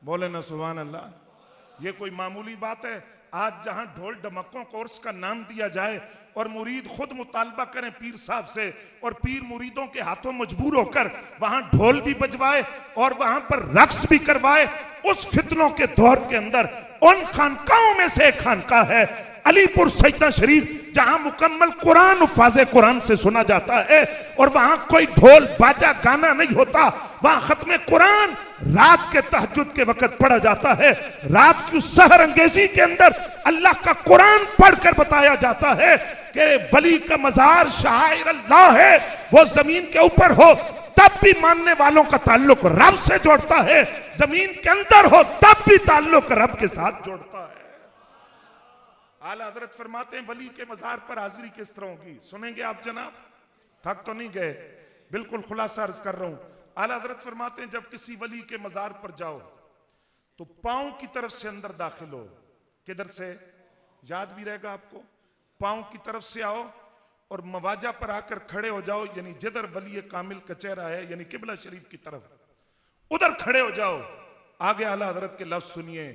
बोले ना सुभान अल्लाह। ये कोई मामूली बात है? आज जहां ढोल ढमक्कों कोर्स का नाम दिया जाए और मुरीद खुद मुतालबा करें पीर साहब से और पीर मुरीदों के हाथों मजबूर होकर वहां ढोल भी बजवाए और वहां पर रक्स भी करवाए, उस फितनों के दौर के अंदर उन खानकाओं में से एक खानका है अलीपुर सैयदा शरीफ, जहां मुकम्मल कुरान उफ़ाज़े कुरान से सुना जाता है और वहां कोई ढोल बाजा गाना नहीं होता। वहां खत्म कुरान रात के तहज्जुद के वक्त पढ़ा जाता है। रात की सहर अंगेजी के अंदर अल्लाह का कुरान पढ़कर बताया जाता है कि वली का मजार शायर अल्लाह है, वो जमीन के ऊपर हो तब भी मानने वालों का ताल्लुक रब से जोड़ता है, जमीन के अंदर हो तब भी ताल्लुक रब के साथ जोड़ता है। आला हजरत फरमाते हैं वली के मजार पर हाजिरी किस तरह होगी, सुनेंगे आप जनाब? थक तो नहीं गए? बिल्कुल खुलासा अर्ज कर रहा हूं। आला हजरत फरमाते हैं जब किसी वली के मजार पर जाओ तो पांव की तरफ से अंदर दाखिल हो। किधर से? याद भी रहेगा आपको। पांव की तरफ से आओ और मवाजा पर आकर खड़े हो जाओ, यानी जिधर वली कामिल का चेहरा है यानी किबला शरीफ की तरफ, उधर खड़े हो जाओ। आगे आला हजरत के लफ्ज सुनिए,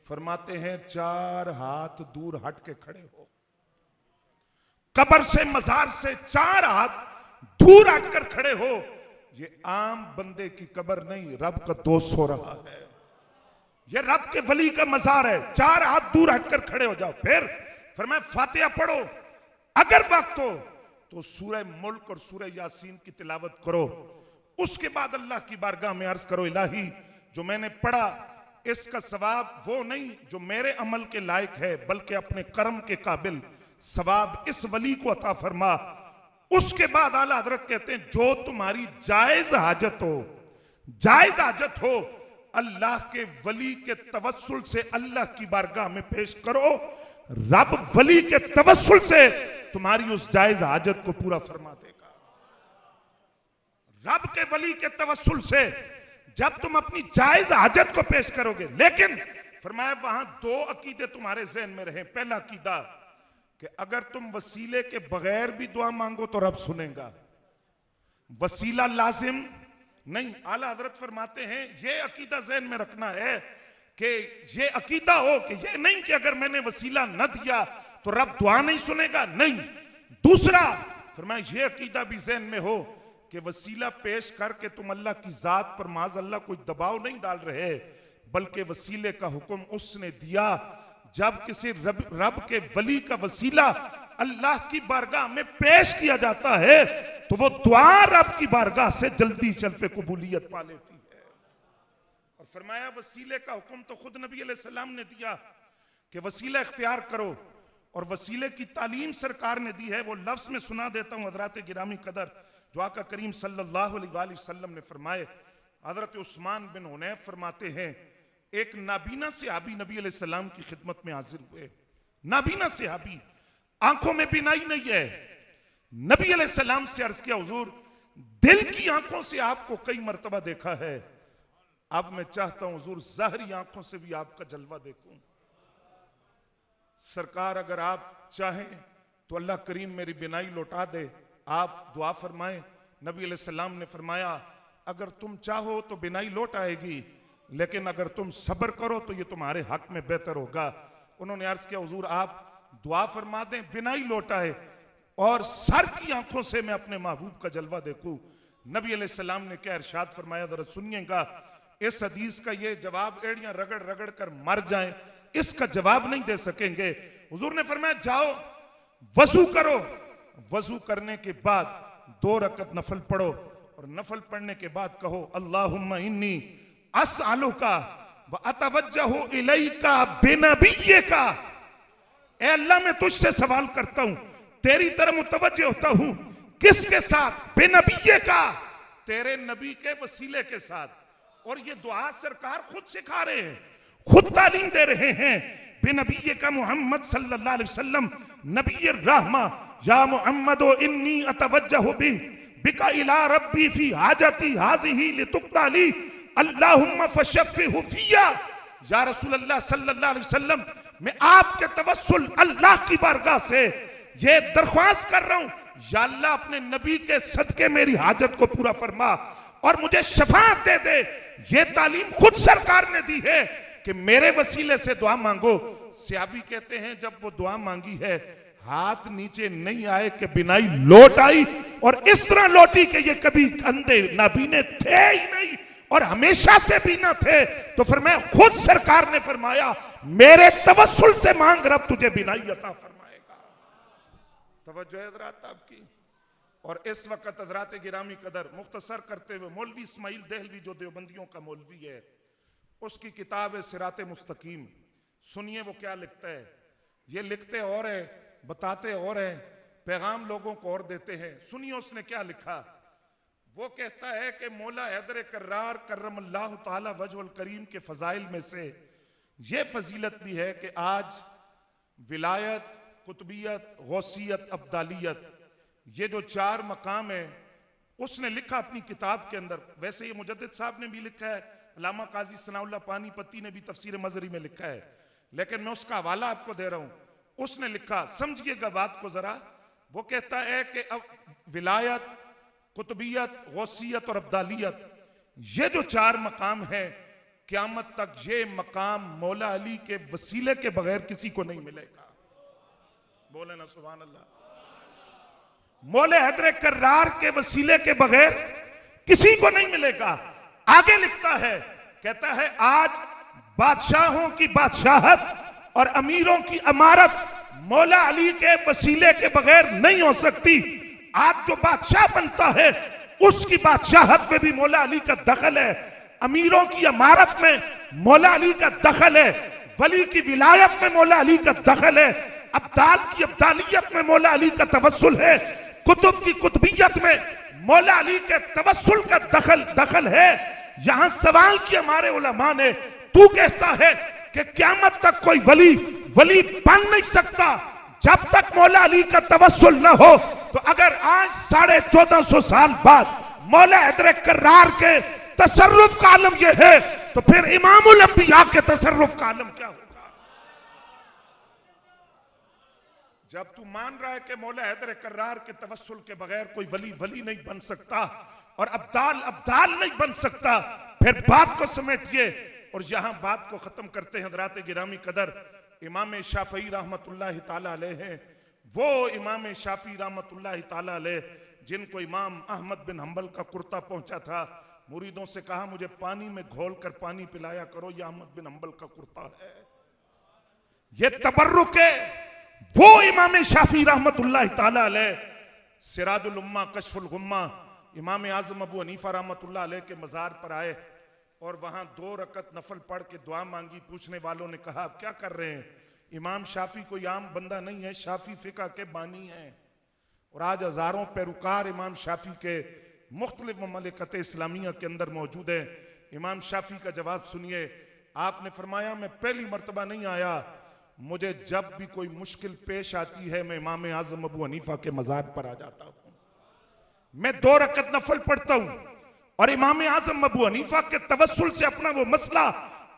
फरमाते हैं 4 हाथ दूर हट के खड़े हो। कब्र से मजार से 4 हाथ दूर हटकर खड़े हो। ये आम बंदे की कब्र नहीं, रब का दोस्त हो रहा है। ये रब के वली का मजार है। 4 हाथ दूर हटकर खड़े हो जाओ। फिर फरमाया फातिहा पढ़ो, अगर वक्त हो तो सूरह मुल्क और सूरह यासीन की तिलावत करो। उसके बाद अल्लाह की बारगाह में अर्ज करो, इलाही जो मैंने पढ़ा इसका सवाब वो नहीं जो मेरे अमल के लायक है, बल्कि अपने कर्म के काबिल सवाब इस वली को अता फरमा। उसके बाद आला हजरत कहते हैं जो तुम्हारी जायज हाजत हो, जायज हाजत हो, अल्लाह के वली के तवस्सुल से अल्लाह की बारगाह में पेश करो। रब वली के तवस्सुल से तुम्हारी उस जायज हाजत को पूरा फरमा देगा। रब के वली के तवस्सुल से जब तुम अपनी जायज हाजत को पेश करोगे। लेकिन फरमाया वहां 2 अकीदे तुम्हारे ज़हन में रहे। पहला अकीदा कि अगर तुम वसीले के बगैर भी दुआ मांगो तो रब सुनेगा, वसीला लाजिम नहीं। आला हजरत फरमाते हैं ये अकीदा ज़हन में रखना है कि ये अकीदा हो कि ये नहीं कि अगर मैंने वसीला न दिया तो रब दुआ नहीं सुनेगा, नहीं। दूसरा फरमाया ये अकीदा भी ज़हन में हो कि वसीला पेश करके तुम अल्लाह की जात पर माज अल्लाह कोई दबाव नहीं डाल रहे, बल्कि वसीले का हुक्म उसने दिया। जब किसी रब के वली का वसीला अल्लाह की बारगाह में पेश किया जाता है तो वो दुआ रब की बारगाह से जल्दी चल पे कबूलियत पा लेती है। और फरमाया वसीले का हुक्म तो खुद नबी अलैहि सलाम ने दिया कि वसीला इख्तियार करो, और वसीले की तालीम सरकार ने दी है। वो लफ्ज में सुना देता हूं हजरत गिरामी कदर जो आका करीम सल्लल्लाहु अलैहि वसल्लम ने फरमाए। हजरत उस्मान बिन हुनैफ फरमाते हैं एक नाबीना सहाबी नबी अलैहि सलाम की खिदमत में हाजिर हुए। नाबीना सहाबी, आंखों में बिनाई नहीं है। नबी अलैहि सलाम से अर्ज किया हुजूर दिल की आंखों से आपको कई मर्तबा देखा है, अब मैं चाहता हूं हुजूर ज़ाहरी आंखों से भी आपका जलवा देखूं। सरकार अगर आप चाहें तो अल्लाह करीम मेरी बिनाई लौटा दे, आप दुआ फरमाएं। नबी अलैहिस्सलाम ने फरमाया अगर तुम चाहो तो बिनाई लौट आएगी, लेकिन अगर तुम सब्र करो तो ये तुम्हारे हक में बेहतर होगा। उन्होंने अर्ज किया हुजूर आप दुआ फरमा दें बिनाई लौट आए और सर की आंखों से मैं अपने महबूब का जलवा देखूं। नबी अलैहिस्सलाम ने क्या इरशाद फरमाया, जरा सुनिएगा। इस हदीस का ये जवाब एड़ियां रगड़ रगड़ कर मर जाएं, इसका जवाब नहीं दे सकेंगे। हुजूर ने फरमाया जाओ वजू करो, वजू करने के बाद 2 रकत नफल पढ़ो और नफल पढ़ने के बाद कहो अल्लाहुम्मा इन्नी अस्अलुका व अतवज्जहु इलैका बिनबिय्यिका। ए अल्लाह मैं तुझसे सवाल करता हूं, तेरी तरफ मुतवज्जह होता हूं, किसके साथ? बिनबिय्यिका, तेरे नबी के वसीले के साथ। और ये दुआ सरकार खुद सिखा रहे हैं, खुद तालीम दे रहे हैं। बिनबिय्यिका मोहम्मद सल्लल्लाहु अलैहि वसल्लम नबी रहमा या मोहम्मद इन्नी अतवज्जहु बिका इला रब्बी फी हाजती हाज़िही लितुक़दा ली अल्लाहुम्मा फशफ़िहु फिया। या रसूल अल्लाह सल्लल्लाहु अलैहि वसल्लम मैं आपके तवस्सुल अल्लाह की बारगाह से ये दरख्वास्त कर रहा हूं, या अल्लाह अपने नबी के सदके मेरी हाजत को पूरा फरमा और मुझे शफाअत दे दे। ये तालीम खुद सरकार ने दी है कि मेरे वसीले से दुआ मांगो। सहाबी कहते हैं जब वो दुआ मांगी है हाथ नीचे नहीं आए कि बिनाई लौट आई, और इस तरह लौटी कि ये कभी अंधे नाबीने थे ही नहीं और हमेशा से भी ना थे। तो फिर मैं खुद सरकार ने फरमाया मेरे तवस्सुल से मांग, रब तुझे बिनाई अता फरमाएगा। तवज्जो है हज़रात आपकी। और इस वक्त हज़रात गिरामी कदर मुख्तसर करते हुए मौलवी इस्माइल देहलवी जो देवबंदियों का मौलवी है, उसकी किताब है सिरात मुस्तकीम। सुनिए वो क्या लिखता है। ये लिखते और है, बताते और है, पैगाम लोगों को और देते हैं। सुनिए उसने क्या लिखा। वो कहता है कि मौला हैदर कर्रार करमल्लाहु ताला वजहुल करीम के फजाइल में से ये फजीलत भी है कि आज विलायत, कुतबियत, गौसियत, अब्दालियत, ये जो 4 मकाम है उसने लिखा अपनी किताब के अंदर। वैसे ये मुजद्दिद साहब ने भी लिखा है, अल्लामा काजी सनाउल्लाह पानीपती ने भी तफसीर मजरी में लिखा है, लेकिन मैं उसका हवाला आपको दे रहा हूं। उसने लिखा, समझिएगा बात को जरा। वो कहता है कि अब विलायत, कुतबियत, गौसियत और अब्दालियत, ये जो 4 मकाम है, क़यामत तक ये मकाम मौला अली के वसीले के बगैर किसी को नहीं मिलेगा। बोले ना सुभान अल्लाह। मौला हैदर कर्रार के वसीले के बगैर किसी को नहीं मिलेगा। आगे लिखता है, कहता है आज बादशाहों की बादशाहत और अमीरों की अमारत मौला अली के वसीले के बगैर नहीं हो सकती। आज जो बादशाह बनता है उसकी बादशाहत में भी मौला अली का दखल है, अमीरों की अमारत में मौला अली का दखल है, वली की विलायत में मौला अली का दखल है, अब्दाल की अब्दालियत में मौला अली का तवस्सुल है, कुतुब की कुतबियत में मौला अली के तवस्सुल का दखल है। यहां सवाल किया हमारे उलमा ने, तू कहता है कि क़यामत तक कोई वली बन नहीं सकता जब तक मौला अली का तवस्सुल न हो। तो अगर आज 1450 साल बाद मौला हैदर कर्रार के तसर्रुफ का आलम यह है, तो फिर इमामुल अंबिया के तसर्रुफ का आलम क्या होगा? जब तू मान रहा है कि मौला हैदर कर्रार के तवस्सुल के बगैर कोई वली नहीं बन सकता और अब्दाल नहीं बन सकता, फिर बात को समेटिए और यहां बात को खत्म करते हैं। हज़रात गिरामी कदर, इमाम शाफी रहमतुल्लाह ताला अलैह हैं, वो इमाम शाफी रहमतुल्लाह ताला अलैह जिनको इमाम अहमद बिन हंबल का कुर्ता पहुंचा था, मुरीदों से कहा मुझे पानी में घोल कर पानी पिलाया करो, यह अहमद बिन हंबल का कुर्ता है, ये तबर्रुक है। वो इमाम शाफी रहमतुल्लाह ताला अलैह सिराजुल उम्मा कशफुल गुम्मा इमाम आजम अबू हनीफा रहमतुल्लाह अलैह के मजार पर आए और वहां 2 रकत नफल पढ़ के दुआ मांगी। पूछने वालों ने कहा आप क्या कर रहे हैं? इमाम शाफी कोई आम बंदा नहीं है, शाफी फिका के बानी हैं और आज हजारों पैरोकार इमाम शाफी के मुख्तलिफ ममलिकत इस्लामिया के अंदर मौजूद है। इमाम शाफी का जवाब सुनिए। आपने फरमाया मैं पहली मर्तबा नहीं आया, मुझे जब भी कोई मुश्किल पेश आती है मैं इमाम आजम अबू हनीफा के मजार पर आ जाता हूं, मैं 2 रकत नफल पढ़ता हूं और इमाम आजम अबू हनीफा के तवस्सुल से अपना वो मसला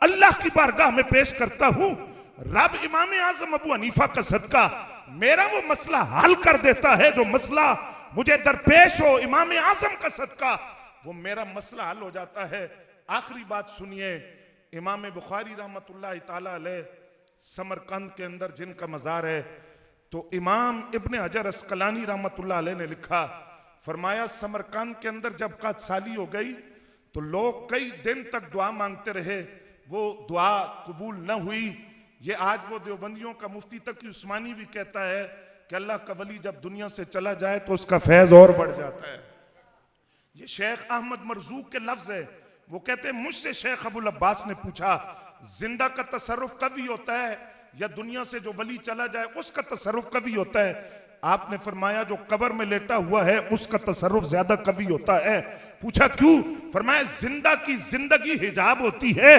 अल्लाह की बारगाह में पेश करता हूं। रब इमाम आजम अबू हनीफा का सदका मेरा वो मसला हल कर देता है, जो मसला मुझे दरपेश हो इमाम आजम का सदका वो मेरा मसला हल हो जाता है। आखिरी बात सुनिए, इमाम बुखारी रहमतुल्लाह ताला अलैह समरकंद के अंदर जिनका मज़ार है, तो इमाम इब्ने हजर अस्कलानी रहमतुल्लाह अलैह ने लिखा, फरमाया समरकंद के अंदर जब कादसाली हो गई तो लोग कई दिन तक दुआ मांगते रहे, वो दुआ कबूल न हुई। ये आज वो देवबंदियों का मुफ्ती तकी उस्मानी भी कहता है कि अल्लाह का वली जब दुनिया से चला जाए तो उसका फैज और बढ़ जाता है। ये शेख अहमद मरजूक के लफ्ज है, वो कहते हैं मुझसे शेख अबुल अब्बास ने पूछा जिंदा का तसर्रुफ कभी होता है या दुनिया से जो वली चला जाए उसका तसर्रुफ कभी होता है? आपने फरमाया जो कब्र में लेटा हुआ है उसका तसर्रुफ ज्यादा कभी होता है। पूछा क्यों? फरमाया जिंदा की जिंदगी हिजाब होती है,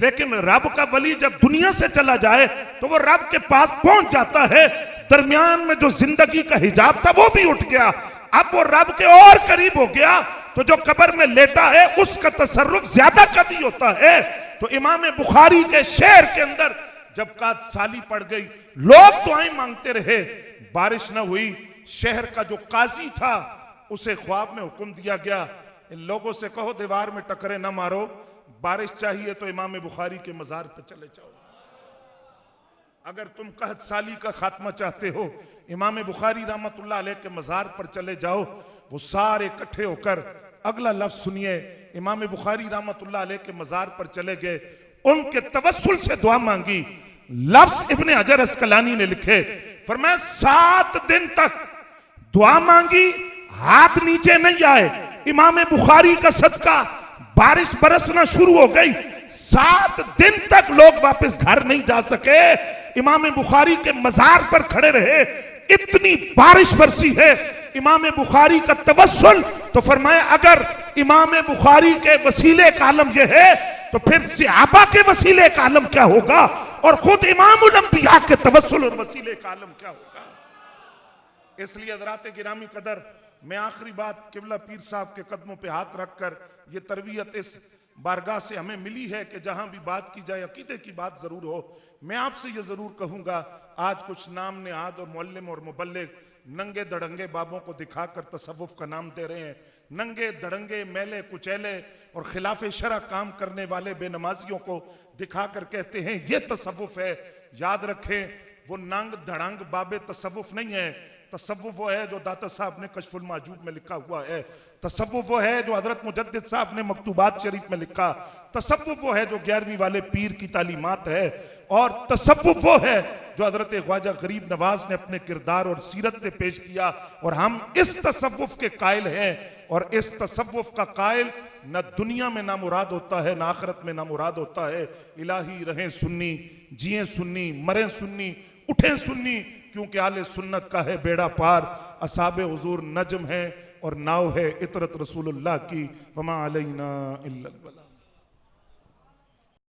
लेकिन रब का वली जब दुनिया से चला जाए तो वो रब के पास पहुंच जाता है। दरमियान में जो जिंदगी का हिजाब था वो भी उठ गया, अब वो रब के और करीब हो गया, तो जो कब्र में लेटा है उसका तसर्रुफ ज्यादा कभी होता है। तो इमाम बुखारी के शेर के अंदर जब कादसाली पड़ गई, लोग दुआएं मांगते रहे, बारिश न हुई, शहर का जो काजी था उसे ख्वाब में हुक्म दिया गया, इन लोगों से कहो दीवार में टकरे न मारो, बारिश चाहिए तो इमाम बुखारी के मजार पर चले जाओ। अगर तुम कहत साली का खात्मा चाहते हो, इमाम बुखारी रहमतुल्लाह अलैह के मजार पर चले जाओ। वो सारे इकट्ठे होकर, अगला लफ्ज सुनिए, इमाम बुखारी रहमतुल्लाह अलैह के मजार पर चले गए, उनके तवस्सुल से दुआ मांगी। लफ्ज इब्ने हजर अस्कलानी ने लिखे, फरमाया 7 दिन तक दुआ मांगी, हाथ नीचे नहीं आए। इमाम बुखारी का सदका बारिश बरसना शुरू हो गई, 7 दिन तक लोग वापस घर नहीं जा सके, इमाम बुखारी के मजार पर खड़े रहे, इतनी बारिश बरसी है। इमाम बुखारी का तवस्सुल, तो फरमाया अगर इमाम बुखारी के वसीले का आलम यह है तो फिर सहाबा के वसीले का आलम क्या होगा, और खुद इमामुल अंबिया के तवस्सुल और वसीले का आलम क्या होगा। इसलिए हज़रात गिरामी कदर, मैं आखिरी बात किबला पीर साहब के कदमों पे हाथ रखकर, ये तरबियत इस बारगाह से हमें मिली है कि जहां भी बात की जाए अकीदे की बात जरूर हो। मैं आपसे ये जरूर कहूंगा, आज कुछ नाम नेहाद और मुअल्लिम और मुबल्लिग नंगे दड़ंगे बाबों को दिखाकर तसव्वुफ का नाम दे रहे हैं। नंगे दड़ंगे मैले कुचैले और खिलाफ शरअ काम करने वाले बेनमाजियों को दिखाकर कहते हैं ये तसव्वुफ है। याद रखें, वो नंग धड़ंग बाबे तसव्वुफ नहीं है। तसव्वुफ वो है जो दाता साहब ने कश्फुल माजूब में लिखा हुआ है। तसव्वुफ वो है जो हजरत मुजद्दिद साहब ने मकतूबात शरीफ में लिखा। तसव्वुफ वो है जो 11वीं वाले पीर की तालीमात है। और तसव्वुफ वो है जो हजरत ख्वाजा गरीब नवाज ने अपने किरदार और सीरत से पेश किया, और हम इस तसव्वुफ के कायल हैं। और इस तसव्वुफ का कायल न दुनिया में ना मुराद होता है, ना आखिरत में ना मुराद होता है। इलाही रहें सुन्नी, जिए सुन्नी, मरें सुन्नी, उठें सुन्नी, क्योंकि आले सुन्नत का है बेड़ा पार। असहाबे हुजूर नजम है और नाव है इतरत रसूलुल्लाह की, वमा अलैना इल्लल बलाग।